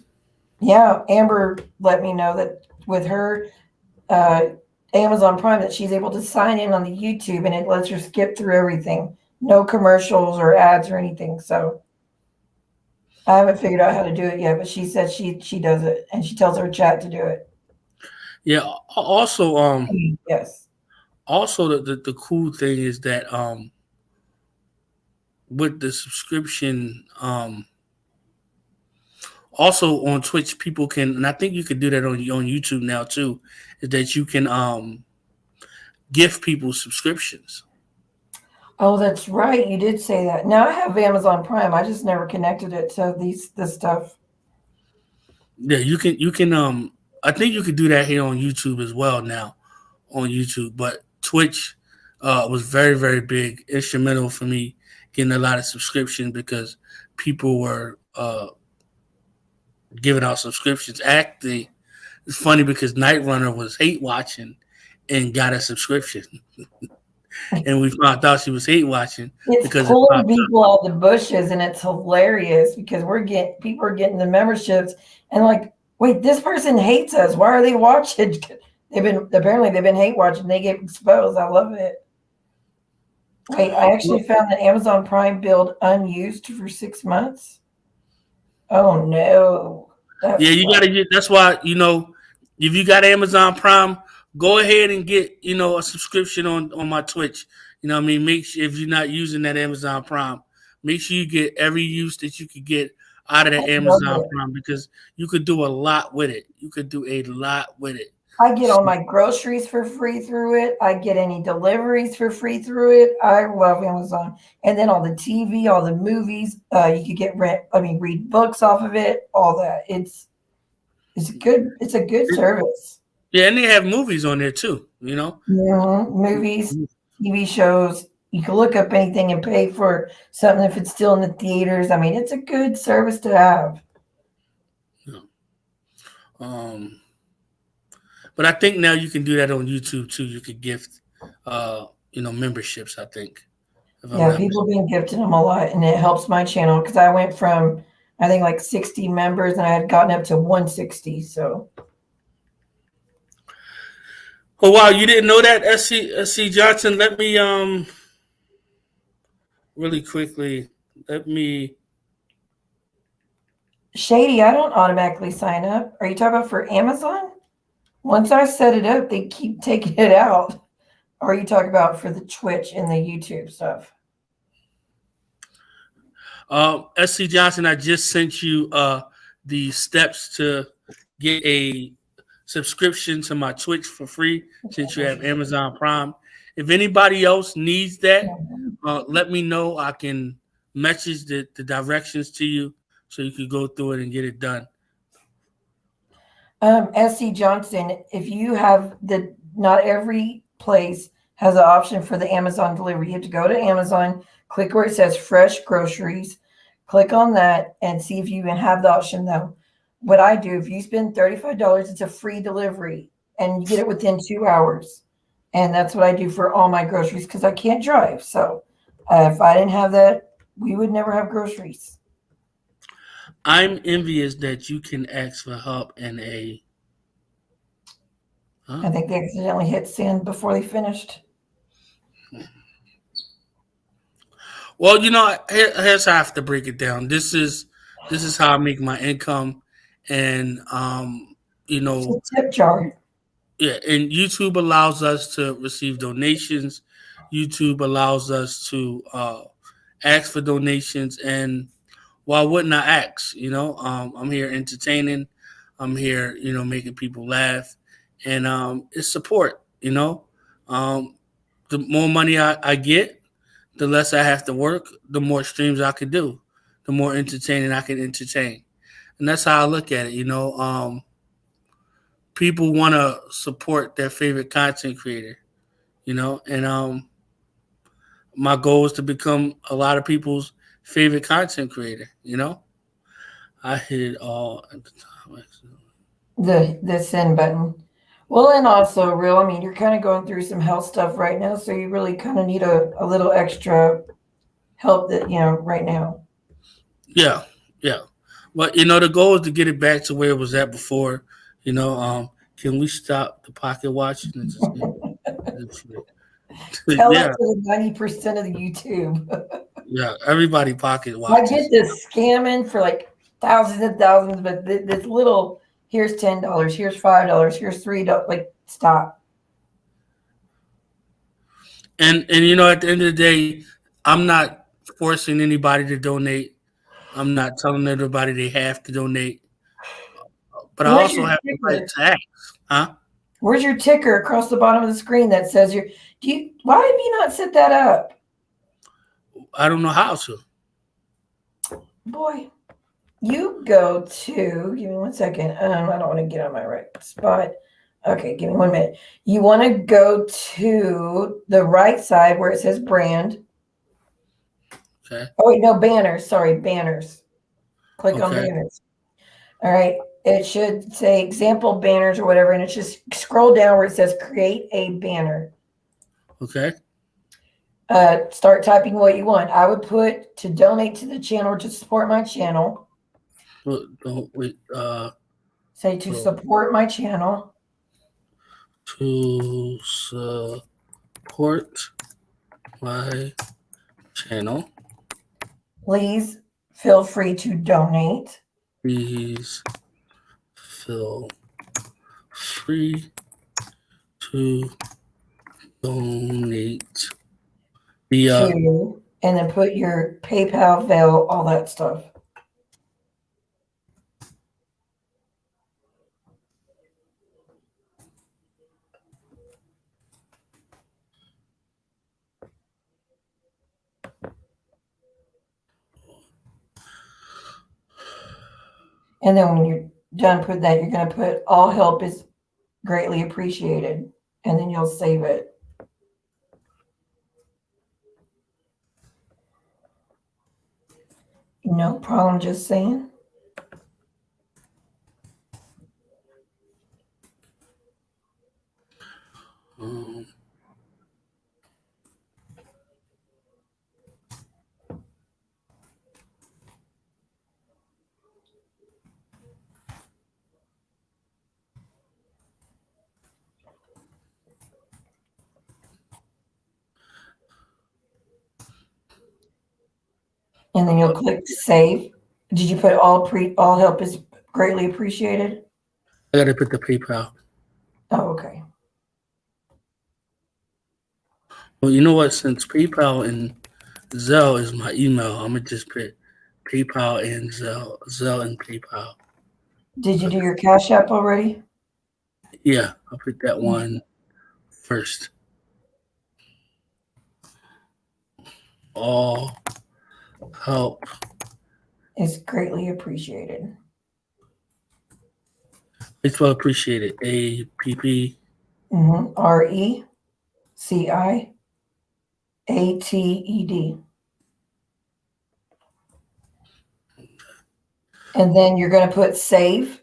Yeah, Amber let me know that with her uh, Amazon Prime that she's able to sign in on the YouTube and it lets her skip through everything. No commercials or ads or anything. So I haven't figured out how to do it yet, but she said she does it and she tells her chat to do it. Yeah. Also, Yes. the cool thing is that with the subscription, also on Twitch, people can, and I think you could do that on YouTube now too, is that you can gift people subscriptions. Oh, that's right. You did say that. Now I have Amazon Prime. I just never connected it to this stuff. Yeah, you can I think you could do that here on YouTube as well now on YouTube, but Twitch was very very big, instrumental for me getting a lot of subscriptions because people were giving out subscriptions. Actually, it's funny because Night Runner was hate watching and got a subscription, and we found out she was hate watching It's because it pulling popped up. people out of the bushes, and it's hilarious because people are getting the memberships, and like, wait, this person hates us. Why are they watching? They've been hate watching. They get exposed. I love it. Wait, I actually found the Amazon Prime billed unused for 6 months. Oh no, Yeah, that's you why. gotta get. That's why if you got Amazon Prime, go ahead and get a subscription on my Twitch. You know what I mean? Make sure if you're not using that Amazon Prime, make sure you get every use that you could get out of I that love Amazon it. Prime because you could do a lot with it. You could do a lot with it. I get So, all my groceries for free through it. I get any deliveries for free through it. I love Amazon. And then all the TV, all the movies, you could read books off of it, all that. It's a good service. yeah, and they have movies on there too. Movies, TV shows. You can look up anything and pay for something if it's still in the theaters. I mean, it's a good service to have. Um, but I think now you can do that on YouTube too. You could gift, memberships. I think if I'm Yeah, not people mistaken. have been gifting them a lot, and it helps my channel because I went from I think like 60 members, and I had gotten up to 160. So Oh wow, you didn't know that, SC Johnson? Let me really quickly. Let me. Shady, I don't automatically sign up. Are you talking about for Amazon? Once I set it up, they keep taking it out. Or are you talking about for the Twitch and the YouTube stuff? SC Johnson, I just sent you the steps to get a subscription to my Twitch for free since you have Amazon Prime. If anybody else needs that, let me know. I can message the directions to you so you can go through it and get it done. SC Johnson, if you have not every place has an option for the Amazon delivery. You have to go to Amazon, click where it says fresh groceries, click on that and see if you can have the option though. What I do, if you spend $35, it's a free delivery and you get it within 2 hours. And that's what I do for all my groceries because I can't drive. So if I didn't have that, we would never have groceries. I'm envious that you can ask for help in a. I think they accidentally hit send before they finished. Well, here's how I have to break it down. This is how I make my income, and It's a tip jar. yeah, and YouTube allows us to receive donations. YouTube allows us to ask for donations, and why wouldn't I ask? I'm here entertaining. I'm here, making people laugh, and it's support. The more money I get, the less I have to work, the more streams I can do, the more entertaining I can entertain, and that's how I look at it. People want to support their favorite content creator, and my goal is to become a lot of people's favorite content creator. I hit it all at the time. The send button. Well, and also, you're kind of going through some health stuff right now, so you really kind of need a little extra help right now. Yeah. But the goal is to get it back to where it was at before. Can we stop the pocket watching? Tell that to the 90% of the YouTube. Yeah, everybody pocket I watches. get this scamming for like thousands and thousands, but this little here's $10, here's $5, here's $3. Like, stop. And at the end of the day, I'm not forcing anybody to donate. I'm not telling everybody they have to donate. But I also have the right to ask. Huh? Where's your ticker across the bottom of the screen that says why have you not set that up? I don't know how to. Boy, you go to, give me 1 second. I don't want to get on my right spot. Okay, give me 1 minute. You want to go to the right side where it says brand. Okay. Oh, wait, no, banners. Sorry, banners. Click on banners. All right. It should say example banners or whatever, and it's just scroll down where it says create a banner. Okay. Start typing what you want. I would put to donate to the channel or to support my channel. Say to support my channel. To support my channel. Please feel free to donate. Please feel free to donate. And then put your PayPal, Zelle, all that stuff. And then when you're done putting that, you're going to put all help is greatly appreciated. And then you'll save it. No problem, just saying. And then you'll click save. Did you put all help is greatly appreciated? I got to put the PayPal. Oh, okay. Well, you know what? Since PayPal and Zelle is my email, I'm gonna just put PayPal and Zelle and PayPal. Did you do your Cash App already? Yeah, I'll put that one first. All help. It's greatly appreciated. It's well appreciated. APP. RECIATED. And then you're going to put save,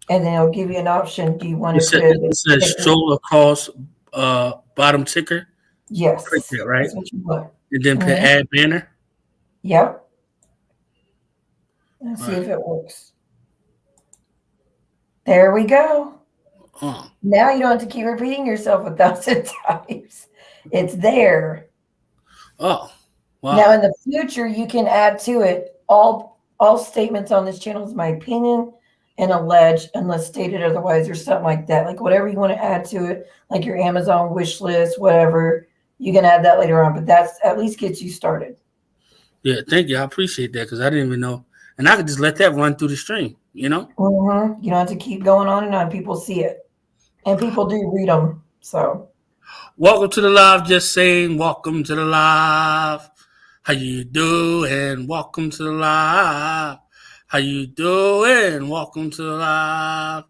and then it'll give you an option. Do you want to put It a says sticker? stroll across bottom ticker. Click Yes, that, right? that's what you want. And then put Mhm. add banner. Yep. Let's All see right. if it works. There we go. Oh, Now you don't have to keep repeating yourself 1,000 times. It's there. oh, Now, wow. in the future, you can add to it all statements on this channel is my opinion and alleged unless stated otherwise or something like that. Like whatever you want to add to it, like your Amazon wish list, whatever, you can add that later on. But that's at least gets you started. Yeah, thank you. I appreciate that because I didn't even know. And I could just let that run through the stream, you know? You don't have to keep going on and on. People see it, and people do read them. So Welcome to the live. Just saying, welcome to the live. How you doing? Welcome to the live. How you doing? Welcome to the live.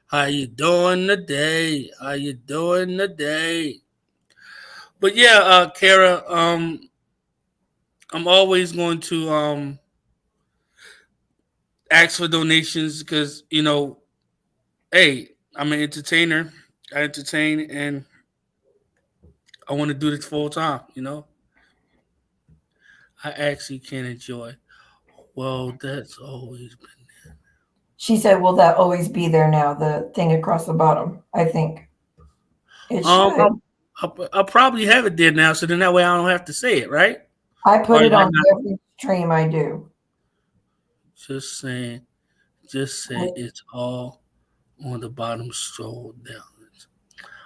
How you doing today? How you doing today? But yeah, Kara, I'm always going to ask for donations because hey, I'm an entertainer. I entertain and I want to do this full time. I actually can enjoy. Well, that's always been. she said, "Will that always be there now?" The thing across the bottom. I think it should. I'll probably have it there now, so then that way I don't have to say it, right? I put Or is it that on not? every stream I do. Just saying. Just say it's all on the bottom. Scroll down.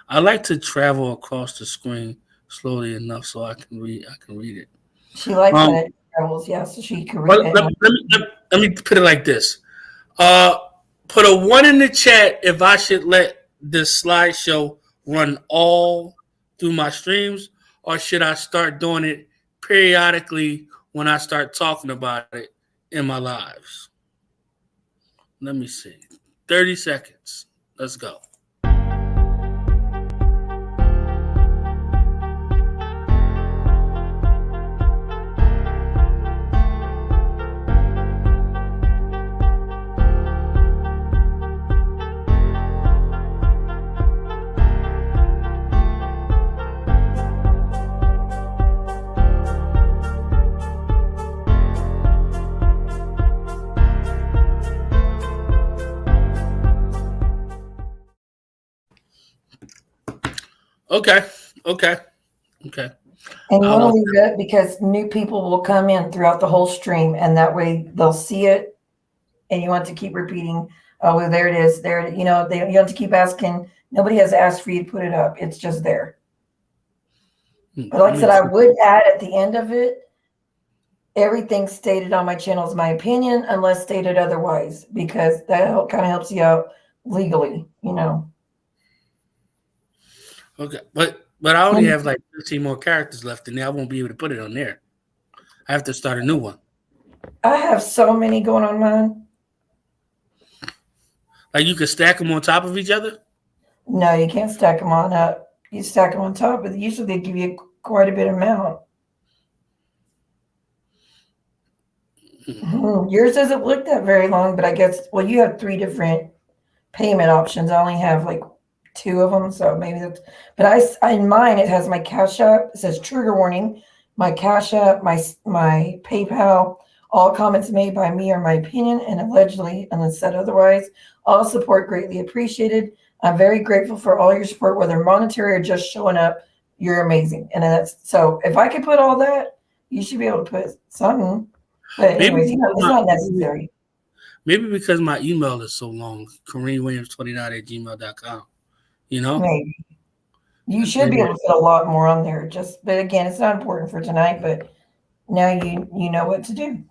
I like to travel across the screen slowly enough so I can read. I can read it. She likes when Um, it travels, yeah, so she can read but it. let, me, let, me, let, let me put it like this. Uh, put a 1 in the chat if I should let this slideshow run all through my streams, or should I start doing it periodically when I start talking about it in my lives? Let me see. 30 seconds. Let's go. Okay. Okay. Okay. And you I want to will. leave it because new people will come in throughout the whole stream, and that way they'll see it, and you want to keep repeating, "Oh, well, there it is." There, you know, you have to keep asking. Nobody has asked for you to put it up. It's just there. But like I said, I would add at the end of it, everything stated on my channel is my opinion, unless stated otherwise, because that kind of helps you out legally, you know. Okay. But I only have like 15 more characters left in there. I won't be able to put it on there. I have to start a new one. I have so many going on mine. Like you can stack them on top of each other? No, you can't stack them on up. You stack them on top, but usually they give you quite a bit amount. Yours doesn't look that very long, but I guess, well, you have 3 different payment options. I only have like 2 of them, so maybe that's, but in mine, it has my Cash App. It says trigger warning, my Cash App, my PayPal. All comments made by me are my opinion and allegedly, unless said otherwise. All support greatly appreciated. I'm very grateful for all your support, whether monetary or just showing up. You're amazing. And that's so if I could put all that, you should be able to put something. But Maybe anyways, it's not necessary. maybe because my email is so long, KareemWilliams29 at gmail.com. You know? Maybe. You should be able to fit a lot more on there. But again, it's not important for tonight. But now you know what to do.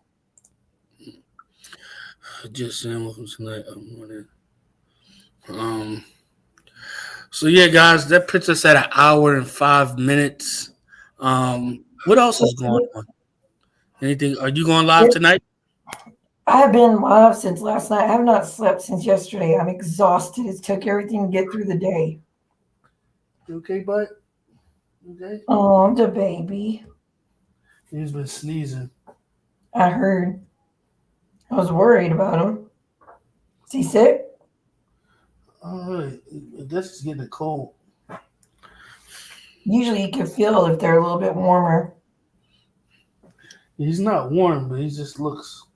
Just saying welcome tonight. Um. So yeah, guys, that puts us at 1 hour and 5 minutes. What else is going on? Anything? Are you going live tonight? I have been live since last night. I have not slept since yesterday. I'm exhausted. It took everything to get through the day. You okay, bud? Okay. Oh, the baby. He's been sneezing. I heard. I was worried about him. Is he sick? I guess he's getting a cold. Usually you can feel if they're a little bit warmer. He's not warm, but he just looks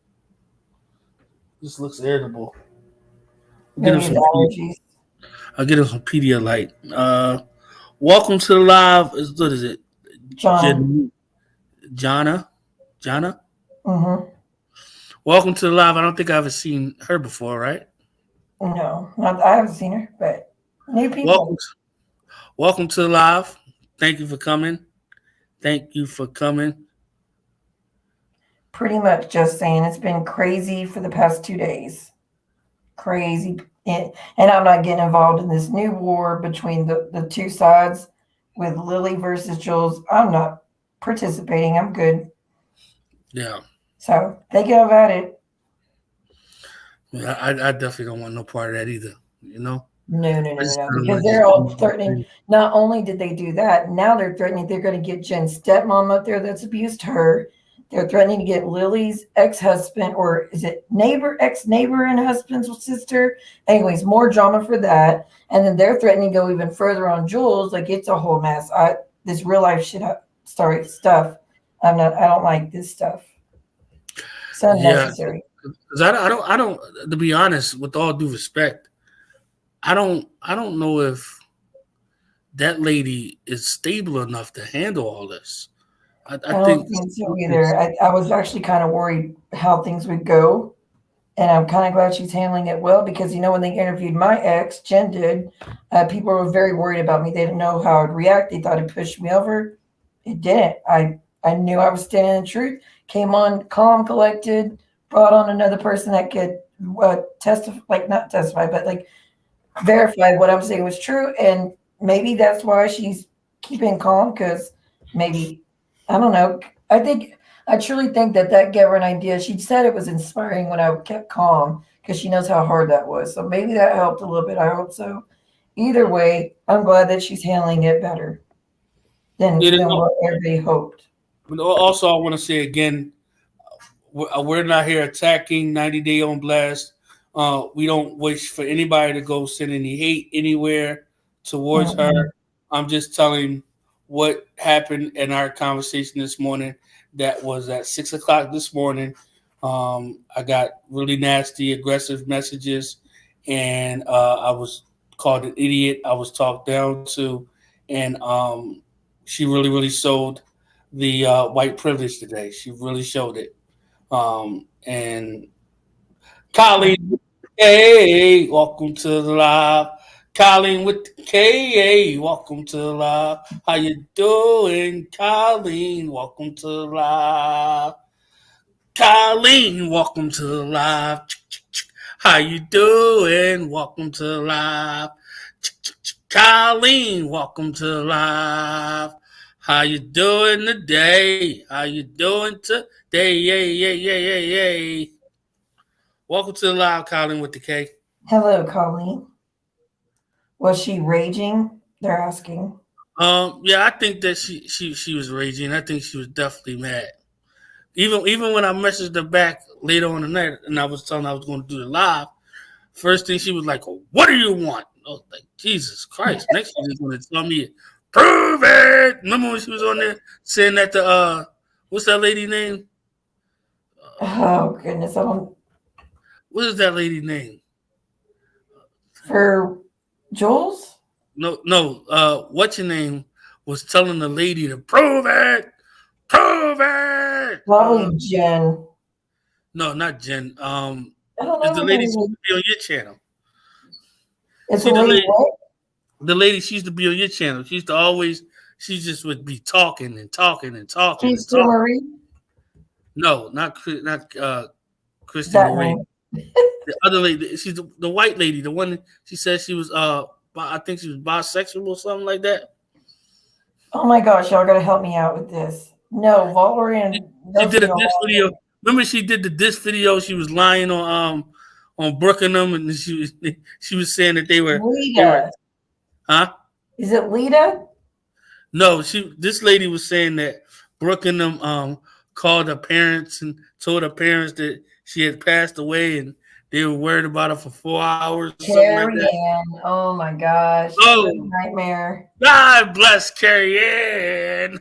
irritable. Maybe his allergies. I'll get him some Pedialyte. Welcome to the live. What is it? John. Jana? Mm-hmm. Welcome to the live. I don't think I've ever seen her before, right? No, I haven't seen her, but new people. Welcome to the live. Thank you for coming. Pretty much just saying it's been crazy for the past 2 days. Crazy. And I'm not getting involved in this new war between the two sides with Lily versus Jules. I'm not participating. I'm good. Yeah. So they go at it. Yeah, I definitely don't want no part of that either. You know? No. Because they're all threatening. Not only did they do that, now they're threatening they're going to get Jen's stepmom up there that's abused her. They're threatening to get Lily's ex-husband, or is it ex-neighbor and husband's sister? Anyways, more drama for that. And then they're threatening to go even further on Jules. Like, it's a whole mess. This real life stuff. I don't like this stuff. It's unnecessary. Because I don't. To be honest, with all due respect, I don't know if that lady is stable enough to handle all this. I don't think so either. I was actually kind of worried how things would go. And I'm kind of glad she's handling it well because, when they interviewed my ex, Jen did, people were very worried about me. They didn't know how I'd react. They thought it pushed me over. It didn't. I knew I was standing in the truth, came on calm, collected, brought on another person that could not testify, but like verify what I'm saying was true. And maybe that's why she's keeping calm because maybe, I don't know. I truly think that gave her an idea. She said it was inspiring when I kept calm because she knows how hard that was. So maybe that helped a little bit. I hope so. Either way, I'm glad that she's handling it better than what everybody hoped. But also, I want to say again, we're not here attacking 90 Day on Blast. We don't wish for anybody to go send any hate anywhere towards her. I'm just telling what happened in our conversation this morning. That was at 6 o'clock this morning. I got really nasty, aggressive messages, and I was called an idiot. I was talked down to, and she really, really showed the white privilege today. She really showed it. And Colleen, hey, welcome to the live. Colleen with the K, welcome to the live. How you doing, Colleen? Welcome to the live. Colleen, welcome to the live. How you doing? Welcome to the live. Colleen, welcome to the live. How you doing today? How you doing today? Yay. Welcome to the live, Colleen with the K. Hello, Colleen. Was she raging? They're asking. Yeah, I think that she was raging. I think she was definitely mad. Even when I messaged her back later on the night and I was telling her I was going to do the live, first thing she was like, well, "What do you want?" I was like, "Jesus Christ!" Next thing she's going to tell me, "Prove it." Remember when she was on there saying that the what's that lady name? Oh goodness, I don't. What is that lady name? For Jules? No. What's your name? Was telling the lady to prove it. Prove it. Probably Jen. No, not Jen. I don't know. It's the lady supposed to be on your channel. It's a lady what? The lady, she used to be on your channel. She used to always, she just would be talking and talking and talking She's and still talking. Marie. No, not Christy That Marie. name. The other lady, she's the white lady, the one she said she was I think she was bisexual or something like that. Oh my gosh, y'all gotta help me out with this. No, She, Valerian she knows did me a a diss long video. time. Remember she did the diss video. She was lying on Brooklynham, and she was saying that they were Lita. huh. Is it Lita? No, this lady was saying that Brooke and them called her parents and told her parents that she had passed away and they were worried about her for 4 hours or something like Carrie that. Ann. Oh my gosh. What a Oh, nightmare. God bless Carrie Ann.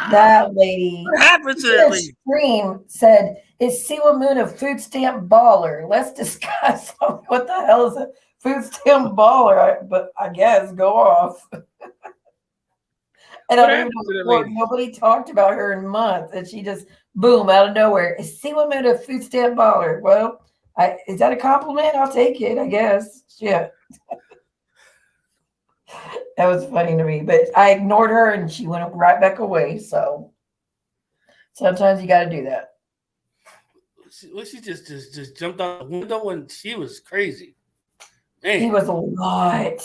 That lady. What happened She to that did a lady? stream said, is Siwa Moon a food stamp baller? Let's discuss what the hell is a food stamp baller? But I guess go off. And What I don't even happened to that know, lady? nobody talked about her in months, and she just boom out of nowhere. Is Siwa Moon a food stamp baller? Well, is that a compliment? I'll take it, I guess. Yeah, that was funny to me, but I ignored her, and she went right back away. So sometimes you got to do that. She just jumped out the window and she was crazy. He Man, was a lot.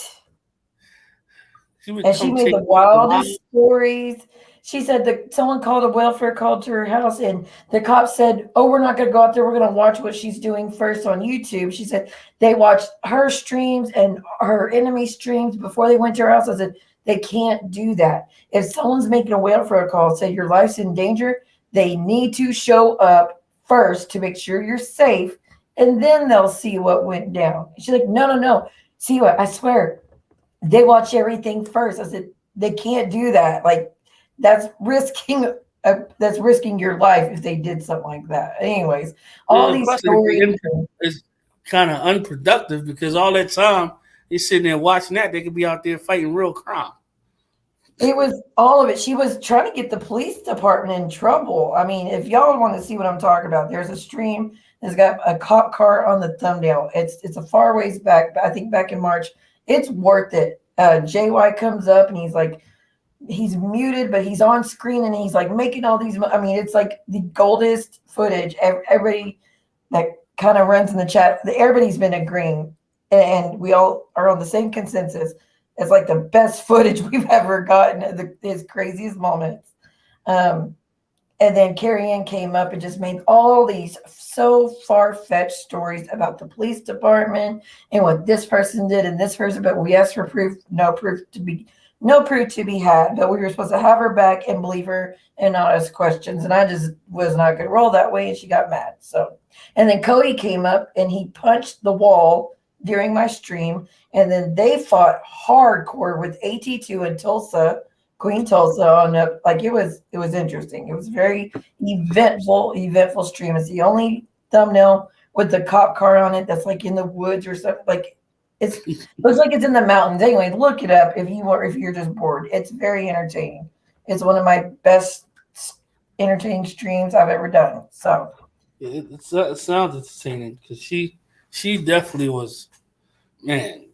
she would And she come made take the wildest stories. She said that someone called a welfare call to her house, and the cops said, "Oh, we're not going to go out there. We're going to watch what she's doing first on YouTube." She said they watched her streams and her enemy streams before they went to her house. I said they can't do that. If someone's making a welfare call, say your life's in danger, they need to show up first to make sure you're safe, and then they'll see what went down. She's like, "No, no, no. See what? I swear." They watch everything first. I said they can't do that. Like that's risking that's risking your life if they did something like that. Anyways, all Well, these plus stories. it's kind of unproductive because all that time you're sitting there watching that, they could be out there fighting real crime. It was all of it. She was trying to get the police department in trouble. I mean, if y'all want to see what I'm talking about, there's a stream that's got a cop car on the thumbnail. It's a far ways back, I think back in March. It's worth it. JY comes up and he's like, he's muted, but he's on screen and he's like making all these. I mean, it's like the goldest footage. Everybody that kind of runs in the chat, everybody's been agreeing, and we all are on the same consensus. It's like the best footage we've ever gotten at his craziest moments. Um, and then Carrie Ann came up and just made all these so far-fetched stories about the police department and what this person did and this person, but we asked for proof, no proof to be had. But we were supposed to have her back and believe her and not ask questions. And I just was not going to roll that way, and she got mad. So, and then Cody came up and he punched the wall during my stream, and then they fought hardcore with AT2 and Tulsa. Queen Tulsa on up, like it was interesting. It was very eventful stream. It's the only thumbnail with the cop car on it that's like in the woods or something. Like it looks like it's in the mountains. Anyway, look it up if you're just bored. It's very entertaining. It's one of my best entertaining streams I've ever done. So It sounds entertaining because she definitely was, man.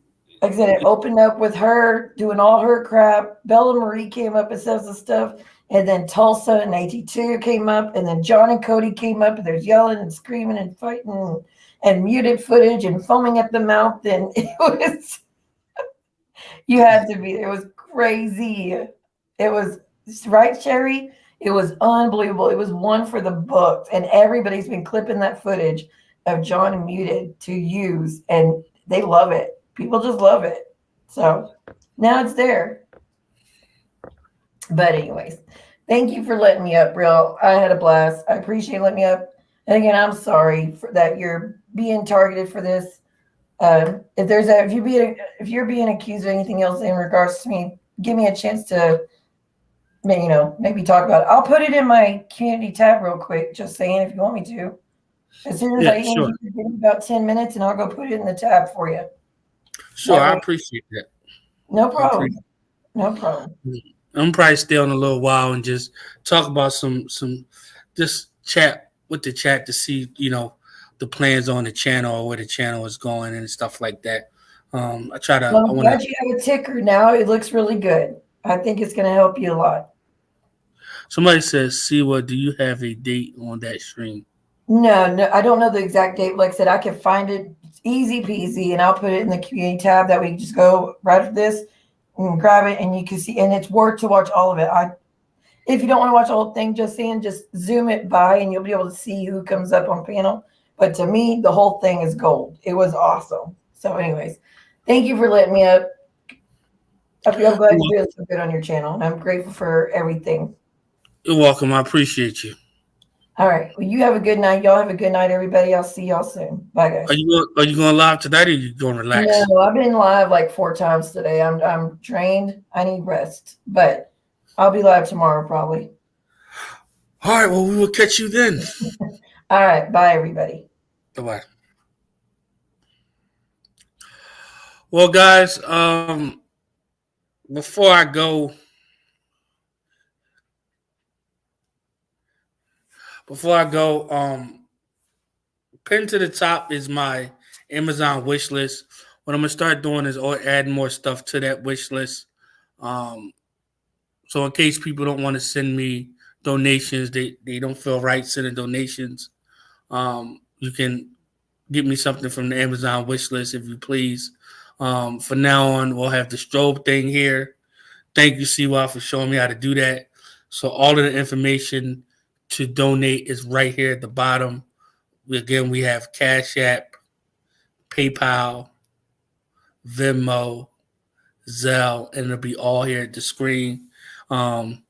like I said, it opened up with her doing all her crap. Bella Marie came up and says the stuff. And then Tulsa and AT2 came up. And then John and Cody came up. And there's yelling and screaming and fighting and muted footage and foaming at the mouth. And it was, you had to be, it was crazy. It was, right, Sherry? It was unbelievable. It was one for the books. And everybody's been clipping that footage of John muted to use. And they love it. People just love it. So now it's there. But anyways, thank you for letting me up, Brill. I had a blast. I appreciate letting me up. And again, I'm sorry that you're being targeted for this. If you're being accused of anything else in regards to me, give me a chance to maybe talk about it. I'll put it in my community tab real quick, just saying if you want me to. As soon as I end, Sure. give me about 10 minutes and I'll go put it in the tab for you. Sure, I appreciate that. No problem. No problem. I'm probably stay on a little while and just talk about some just chat with the chat to see the plans on the channel or where the channel is going and stuff like that. Well, I I'm want to. glad you have a ticker now. It looks really good. I think it's going to help you a lot. Somebody says, Siwa, do you have a date on that stream? No, no, I don't know the exact date. Like I said, I can find it. It's easy peasy, and I'll put it in the community tab that we can just go right after this and grab it, and you can see. And it's worth to watch all of it. If you don't want to watch the whole thing, just zoom it by, and you'll be able to see who comes up on panel. But to me, the whole thing is gold. It was awesome. So, anyways, thank you for letting me up. I'm glad you're doing so good on your channel, and I'm grateful for everything. You're welcome. I appreciate you. All right. Well, you have a good night. Y'all have a good night, everybody. I'll see y'all soon. Bye, guys. Are you going live tonight, or are you going to relax? No, I've been live like 4 times today. I'm drained. I need rest, but I'll be live tomorrow probably. All right. Well, we will catch you then. All right. Bye, everybody. Bye. Well, guys, before I go, pinned to the top is my Amazon wish list. What I'm gonna start doing is adding more stuff to that wish list. Um, so in case people don't want to send me donations, they don't feel right sending donations. You can get me something from the Amazon wish list if you please. From now on, we'll have the strobe thing here. Thank you, CY, for showing me how to do that. So all of the information to donate is right here at the bottom. We have Cash App, PayPal, Venmo, Zelle, and it'll be all here at the screen. Um,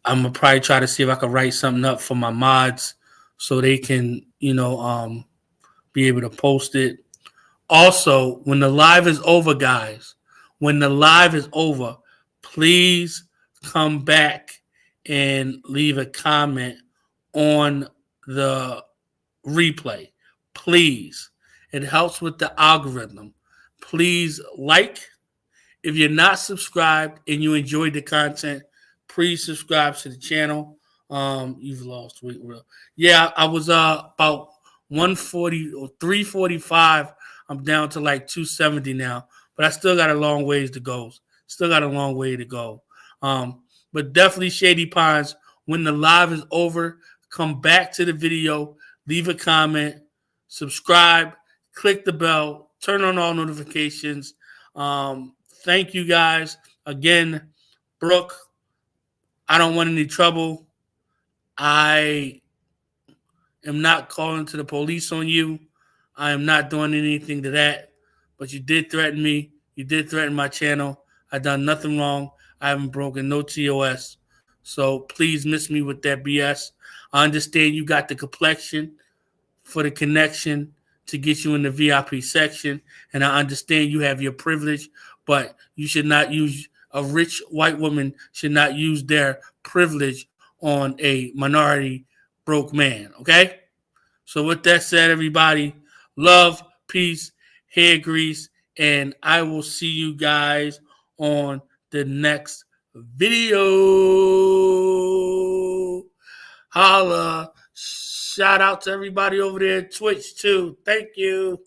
I'm gonna probably try to see if I can write something up for my mods so they can, be able to post it. Also, when the live is over, guys, when the live is over, please come back and leave a comment on the replay. Please. It helps with the algorithm. Please like. If you're not subscribed and you enjoyed the content, please subscribe to the channel. You've lost weight, real. Yeah, I was about 140 or 345. I'm down to like 270 now, but I still got a long ways to go. Still got a long way to go. But definitely Shady Pines. When the live is over, come back to the video, leave a comment, subscribe, click the bell, turn on all notifications. Thank you guys. Again, Brooke, I don't want any trouble. I am not calling to the police on you. I am not doing anything to that. But you did threaten me. You did threaten my channel. I done nothing wrong. I haven't broken no TOS. So please miss me with that BS. I understand you got the complexion for the connection to get you in the VIP section. And I understand you have your privilege, but you should not use a rich white woman should not use their privilege on a minority broke man. Okay? So with that said, everybody, love, peace, hair grease, and I will see you guys on the next video. Holla. Shout out to everybody over there at Twitch too. Thank you.